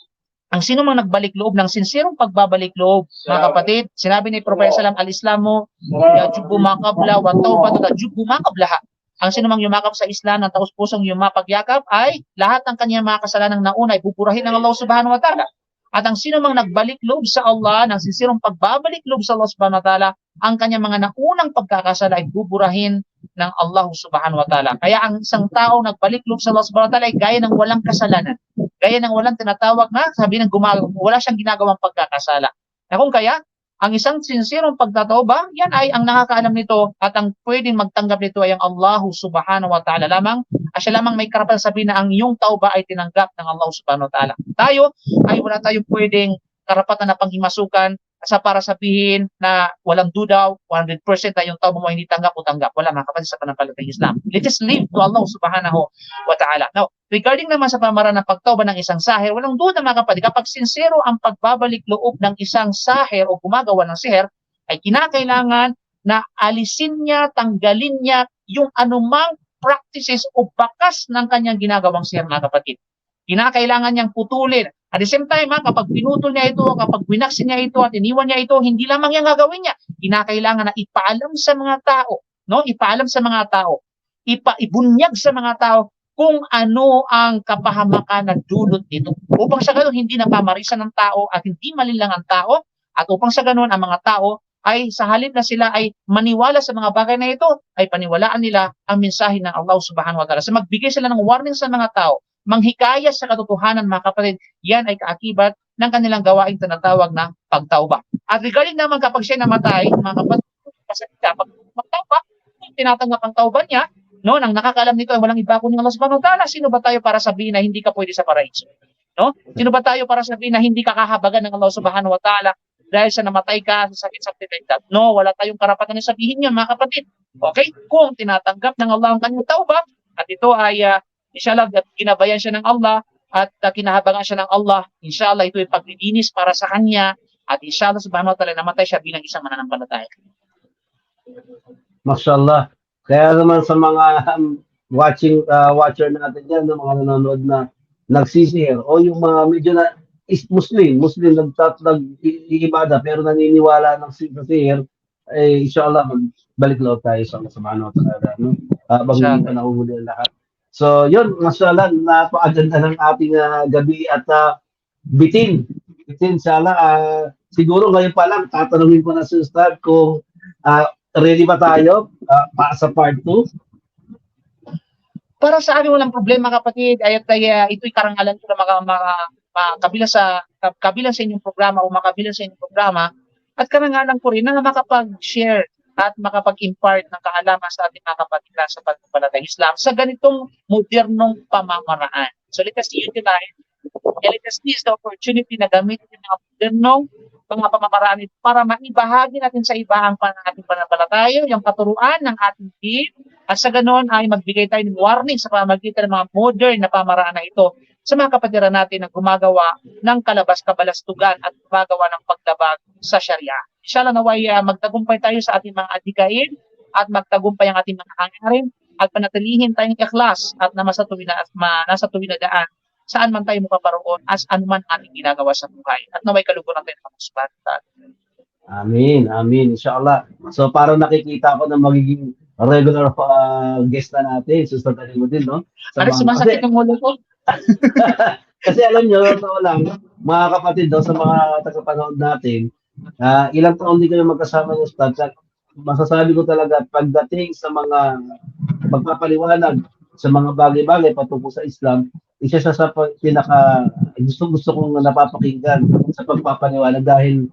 ang sino mang nagbalik loob ng sinserong pagbabalik loob, mga kapatid, sinabi ni Propeta Salam, al-Islamu yajubu ma qabla wa tawbatu tajubu ma qablaha. Ang sino mang yumakap sa Islam ng taus-pusong yumapagyakap ay lahat ng kanyang mga kasalanang nauna ay buburahin ng Allah subhanahu wa ta'ala. At ang sino mang nagbalik loob sa Allah ng sinserong pagbabalik loob sa Allah subhanahu wa ta'ala, ang kanyang mga naunang pagkakasala ay buburahin ng Allah subhanahu wa ta'ala. Kaya ang isang tao nagbalik loob sa Allah subhanahu wa ta'ala ay gaya ng walang kasalanan. Gaya ng walang tinatawag na sabi ng wala siyang ginagawang pagkakasala. Na kung kaya, ang isang sinserong pagtatauba, yan ay ang nakakaalam nito at ang pwedeng magtanggap nito ay ang Allah subhanahu wa ta'ala lamang. Siya lamang may karapatan sabihin na ang iyong tauba ay tinanggap ng Allah subhanahu wa ta'ala. Tayo ay wala tayong pwedeng karapatan na panghimasukan sa para sabihin na walang duda, 100% na yung tauba mo hindi tanggap o tanggap. Wala mga kapatid sa pananampalatayang Islam. Let us live to Allah subhanahu wa ta'ala. Now, regarding naman sa pamaraan ng pagtauba ng isang sahir, walang duda mga kapatid, kapag sincero ang pagbabalik loob ng isang sahir o gumagawa ng sihir, ay kinakailangan na alisin niya, tanggalin niya yung anumang practices o bakas ng kanyang ginagawang sihir mga kapatid. Kinakailangan niyang putulin. At the same time, kapag pinutol niya ito, kapag winaksin niya ito at iniwan niya ito, hindi lamang yung gagawin niya. Kinakailangan na ipaalam sa mga tao, no? Ipaalam sa mga tao, ibunyag sa mga tao kung ano ang kapahamakan na dulot nito. Upang sa ganun, hindi napamarisan ng tao at hindi malinlang ang tao. At upang sa ganun, ang mga tao ay sa halip na sila ay maniwala sa mga bagay na ito, ay paniwalaan nila ang mensahe ng Allah subhanahu wa ta'ala. So magbigay sila ng warning sa mga tao, manghikaya sa katotohanan mga kapatid, yan ay kaakibat ng kanilang gawaing tinatawag na pagtauba. At regarding naman kapag siya namatay, mga kapatid, kasi kapag magtauba, tinatanggap ang tauba niya, no, nang nakakaalam nito ay walang iba kundi Allah subhanahu wa ta'ala. Sino ba tayo para sabihin na hindi ka pwede sa paraiso? No? Sino ba tayo para sabihin na hindi ka kahabagan ng Allah subhanahu wa ta'ala dahil sa namatay ka sa sakit sa pinagdad? No, wala tayong karapatan na sabihin niya mga kapatid. Okay? Kung tinatanggap ng Allah ang kanyang tauba, at ito ay inshallah, ginabayan siya ng Allah at kinahabangan siya ng Allah. Inshallah, ito ay paglilinis para sa kanya at inshallah, subhanahu wa ta'ala, namatay siya bilang isang mananampalataya. Mashallah. Kaya naman sa mga watcher natin dyan, no, mga nanonood na nagsisihir o yung mga medyo na Muslim nag-iibada pero naniniwala ng sihir, eh, inshallah, magbalik loob tayo sa Allah subhanahu wa ta'ala. No? Habang hindi pa nahuhuli ang lahat. So, yun, mashallah, napakaganda ng ating gabi at bitin, inshallah, siguro ngayon pa lang, tatanungin ko na si Ustad kung ready ba tayo para sa part 2? Para sa akin, walang problema kapatid, ay ito'y karangalan ko na kabilang sa inyong programa o makabilang sa inyong programa, at karangalan ko rin na makapag-share at makapag-impart ng kaalaman sa ating mga kapatid sa pananampalatayang Islam sa ganitong modernong pamamaraan. So let us utilize, let us seize the opportunity na gamitin yung mga modernong pamamaraan para maibahagi natin sa iba ang ating pananampalataya, yung katuruan ng ating team, at sa ganon ay magbigay tayo ng warning sa pamamagitan ng mga modern na pamamaraan na ito sa mga kapatiran natin na gumagawa ng kalabas-kabalastugan at gumagawa ng paglabag sa Sharia. Inshallah naway magtagumpay tayo sa ating mga adikain at magtagumpay ang ating mga hangarin at panatilihin tayong ikhlas at nasa tuwid na daan saan man tayo mapaparoon as anuman ating ginagawa sa buhay. At naway kaluguran tayo ng mga. Amin, amin, inshallah. So parang nakikita ko na magiging regular guest na natin, Sister Tanimuddin, no? Sumasakit yung ulo ko. Kasi alam nyo, totoo lang, mga kapatid, no, sa mga tagapanood natin, ilang taon din kayo magkasama ng Ustad. Masasabi ko talaga, pagdating sa mga pagpapaliwanag sa mga bagay-bagay patungkol sa Islam, isa siya sa pinaka gusto kong napapakinggan sa pagpapaliwanag dahil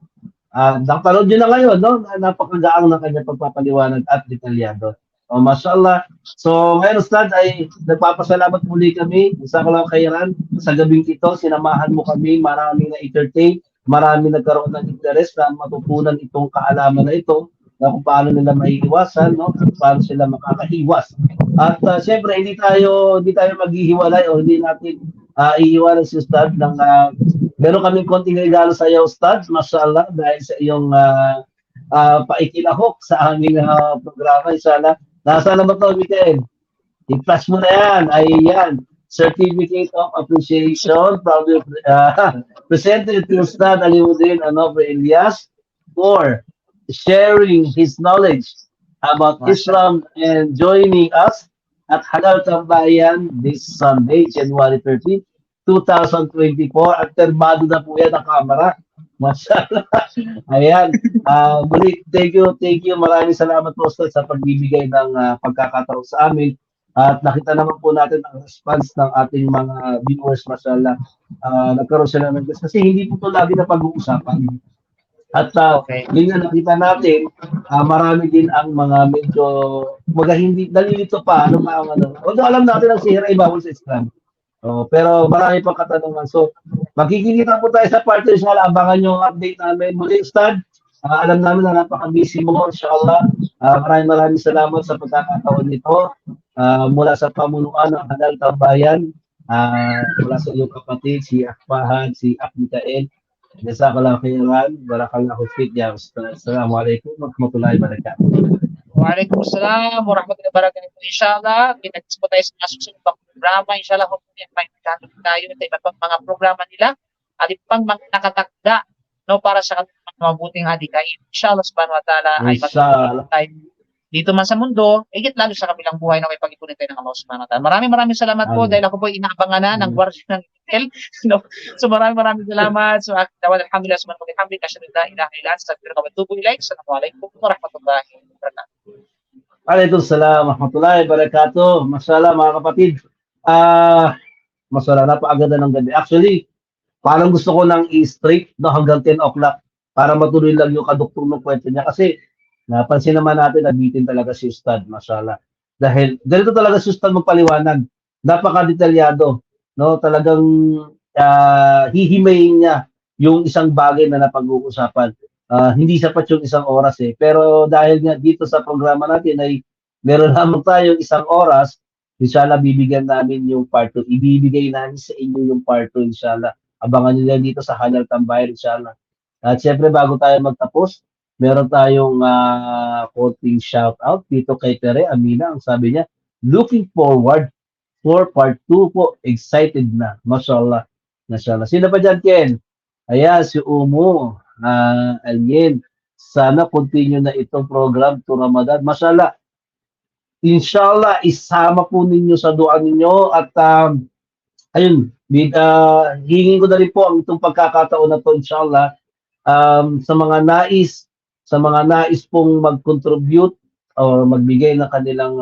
napanood nyo na ngayon, no? Napakagaang na kanya pagpapaliwanag at detalyado. Oh, mashallah. So, ngayon, Ustad, ay nagpapasalamat muli kami sa kalakayaran sa gabing ito. Sinamahan mo kami, marami na entertain, marami nagkaroon ng interest na matutunan itong kaalaman na ito na kung paano nila maiiwasan, no? Kung paano sila makakahiwas. At siyempre, hindi tayo maghihiwalay o hindi natin iiwanan si Ustad ng meron kaming konting regalo sa iyo, Ustad, mashallah, dahil sa iyong paikilahok sa aming programa, inshallah. Nasaan na ba ito, Mikael? I-flash mo na yan. Ayan. Certificate of Appreciation proudly presented to Ustad Alimuddin Anobre Elias for sharing his knowledge about Islam and joining us at Halal Tambayan this Sunday, January 13, 2024. At termado na po yan ang kamera. Mashallah. Ayan. Muli, thank you. Maraming salamat po Ustad sa pagbibigay ng pagkakataon sa amin. At nakita naman po natin ang response ng ating mga viewers, mashallah. Nagkaroon sila ng gusto. Kasi hindi po ito lagi na pag-uusapan. At yun nga nakita natin, marami din ang mga medyo, hindi, nalilito pa. Although alam natin ang sihir ay bawal sa Islam. Pero marami pang katanungan. So, magkikita po tayo sa part 2. Inshallah, abangan nyo ang update namin. Muli, Ustad, alam namin na napaka-busy mo. Inshallah, maraming salamat sa pagkakataon nito. Mula sa pamunuan ng Halal Tambayan, mula sa iyong kapatid, si Akpahan, si Akmikael. Jazakallahu khairan, barakallahu fiik ya Ustad. Assalamualaikum warahmatullahi wabarakatuh. Waalaikumsalam warahmatullahi wabarakatuh. Inshallah, pinagsis po tayo sa mga susunod pang programa. Inshallah, hopefully, may magkakaroon tayo sa iba't pang mga programa nila at pang mga nakatakda para sa mabuting hadikain. Inshallah, subhanahu wa ta'ala, ay matulungan tayo dito man sa mundo, higit lalo sa kabilang buhay na may pag-ipunin tayo ng Allah subhanahu wa ta'ala. Maraming salamat po dahil ako po inaabangan na ng guardian ng Intel. So maraming salamat. So alhamdulillah subhanahu wa ta'ala. Asyhadu an la ilaha illa anta astaghfiruka wa atubu ilaik. Assalamualaikum warahmatullahi wabarakatuh. Waalaikumsalam warahmatullahi wabarakatuh. Mashallah mga kapatid. Mashallah, napakaganda ng gabi. Actually, parang gusto ko nang i-straight hanggang 10 o'clock para matuloy lang yung kaduktor ng kwento niya. Kasi napansin naman natin na bitin talaga si Ustad, mashallah. Dahil ganito talaga si Ustad magpaliwanag. Napaka-detalyado. No? Talagang hihimayin niya yung isang bagay na napag-uusapan. Hindi sapat yung isang oras eh. Pero dahil nga dito sa programa natin ay meron lamang tayong isang oras, inshallah bibigyan namin yung part 2. Ibibigay namin sa inyo yung part 2, inshallah. Abangan nyo lang dito sa Halal Tambayan, inshallah. At syempre bago tayo magtapos, meron tayong konting shout out dito kay Tere Amina. Ang sabi niya, looking forward for part 2 po. Excited na. Mashallah. Mashallah. Sino pa dyan, Ken? Ayan, si Umo. Alien. Sana continue na itong program to Ramadan. Mashallah. Inshallah, isama po ninyo sa dua ninyo. At ayun, hingin ko na rin po ang itong pagkakataon na to, inshallah. Sa mga nais pong mag-contribute o magbigay ng kanilang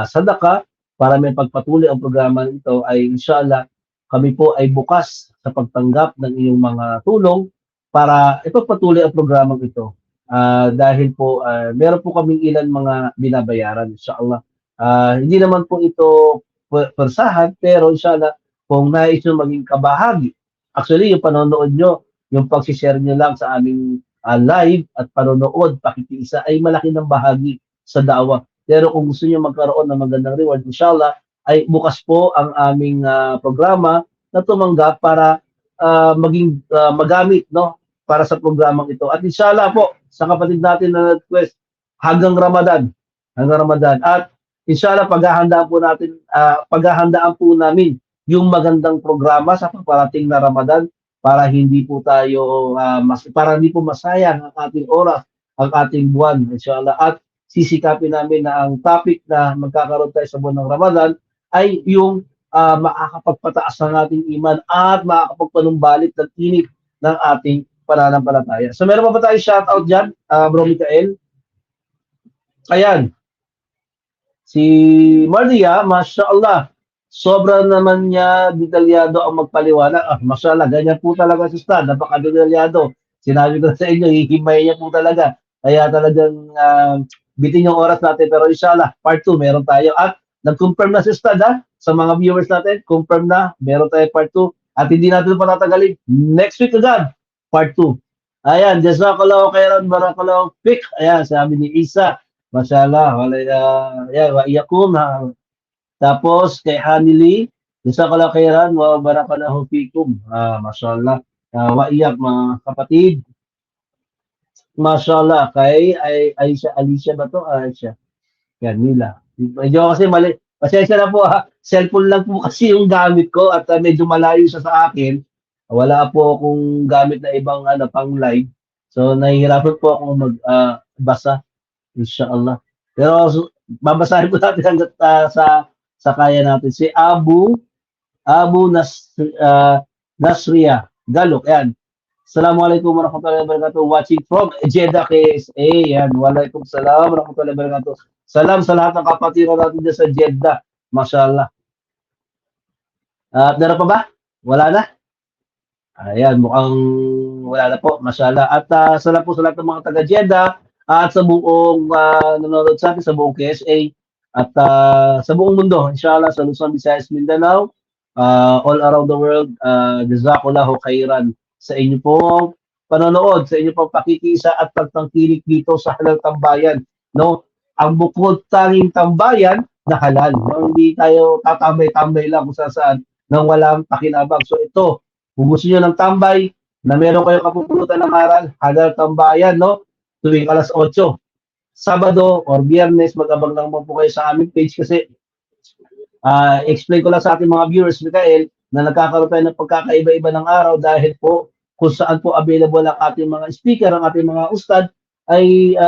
sadaka para may pagpatuloy ang programa nito ay inshallah kami po ay bukas sa pagtanggap ng iyong mga tulong para ipagpatuloy ang programang ito. Dahil po meron po kaming ilan mga binabayaran inshallah. Hindi naman po ito persahan pero inshallah kung nais nyo maging kabahagi. Actually yung panonood nyo, yung pag-share nyo lang sa aming live at panonood, pakikiisa ay malaki ng bahagi sa dawa. Pero kung gusto niyo magkaroon ng magandang reward, inshallah, ay bukas po ang aming programa na tumanggap para maging magamit para sa programang ito. At inshallah po, sa kapatid natin na request, hanggang Ramadan. At inshallah, paghahandaan po namin yung magandang programa sa paparating na Ramadan para hindi po tayo para hindi po masayang ang ating oras, ang ating buwan, inshallah. At sisikapin namin na ang topic na magkakaroon tayo sa buwan ng Ramadan ay yung makakapagpataas ng ating iman at makakapagpanumbalik ng init ng ating pananampalataya. So meron pa ba tayo shoutout dyan, Bro Mikael? Ayan. Si Mardia, mashallah. Sobra naman niya detalyado ang magpaliwanag. Mashallah, ganyan po talaga si Ustad. Napaka-detalyado. Sinabi ko sa inyo, hihimay niya po talaga. Kaya talagang bitin yung oras natin. Pero inshallah, part 2 meron tayo. At nag-confirm na si Ustad, ha? Sa mga viewers natin, confirm na, meron tayo part 2. At hindi natin patatagalin. Next week agad, part 2. Ayan, jazakallahu khairan, barakallahu fik. Ayan, sabi ni Isa. Mashallah, ayan, wa iyakum. Tapos, kay Hanili, jazakallahu khairan, wa barakallahu fikum. Mashallah. Wa iyak, mga kapatid. Mashallah, kay Alicia ba to? Alicia. Yan, Mila. Medyo kasi mali. Pasensya na po, ha. Cellphone lang po kasi yung gamit ko at medyo malayo siya sa akin. Wala po akong gamit na ibang pang live. So, nahihirapan po akong magbasa. Inshallah. Pero babasahin po natin hanggat sa kaya natin. Si Abu Nasria Galok. Yan. Assalamualaikum warahmatullahi wabarakatuh. Watching from Jeddah, KSA. Yan. Waalaikumsalam warahmatullahi wabarakatuh. Salam sa lahat ng kapatiran natin dyan sa Jeddah. Mashallah. Meron pa ba? Wala na? Ayan, mukhang wala na po. Mashallah. At sa lahat ng mga taga-Jeddah at sa buong nanonood sa atin, sa buong KSA at sa buong mundo. Inshallah, sa Luzon, Visayas, Mindanao, all around the world, jazakallahu khairan sa inyo pong panonood, sa inyo pong pakikisa at pagtangkilik dito sa Halal Tambayan. No? Ang bukod tanging tambayan na halal. No? Hindi tayo tatambay-tambay lang kung saan nang walang pakinabang. So ito, kung gusto nyo ng tambay, na meron kayong kapupulutan ng aral, Halal Tambayan, no? Tuwing alas 8. Sabado or Biyernes, mag-abang lang po kayo sa aming page kasi explain ko lang sa ating mga viewers, Mikael, na nagkakaroon tayo ng pagkakaiba-iba ng araw dahil po kung saan po available ang ating mga speaker, ang ating mga ustad, ay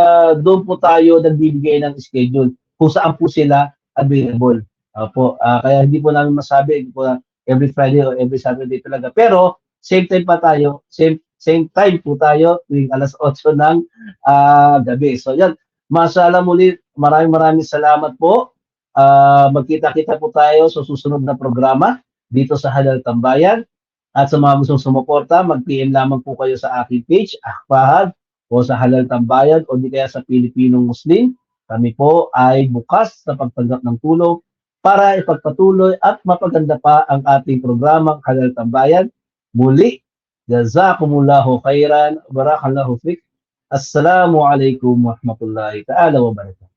doon po tayo nagbibigay ng schedule kung saan po sila available. Kaya hindi po namin masabi po every Friday or every Saturday talaga. Pero same time pa tayo, same time po tayo tuwing alas 8 ng gabi. So yan, mashallah muli, maraming salamat po. Magkita-kita po tayo sa susunod na programa dito sa Halal Tambayan. At sa mga gustong sumuporta, mag-PM lamang po kayo sa aking page, Ahfahad, o sa Halal Tambayan, o di kaya sa Pilipinong Muslim. Kami po ay bukas sa pagtanggap ng tulong para ipagpatuloy at mapaganda pa ang ating programang Halal Tambayan. Muli, jazakumullahu khairan, barakallahu fik. Assalamualaikum warahmatullahi ta'ala wabarakatuh.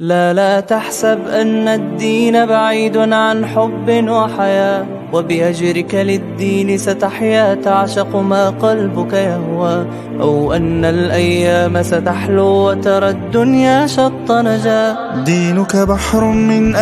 لا تحسب أن الدين بعيد عن حب وحياة وبأجرك للدين ستحيا تعشق ما قلبك يهوى أو أن الأيام ستحلو وترى الدنيا شط نجاة دينك بحر من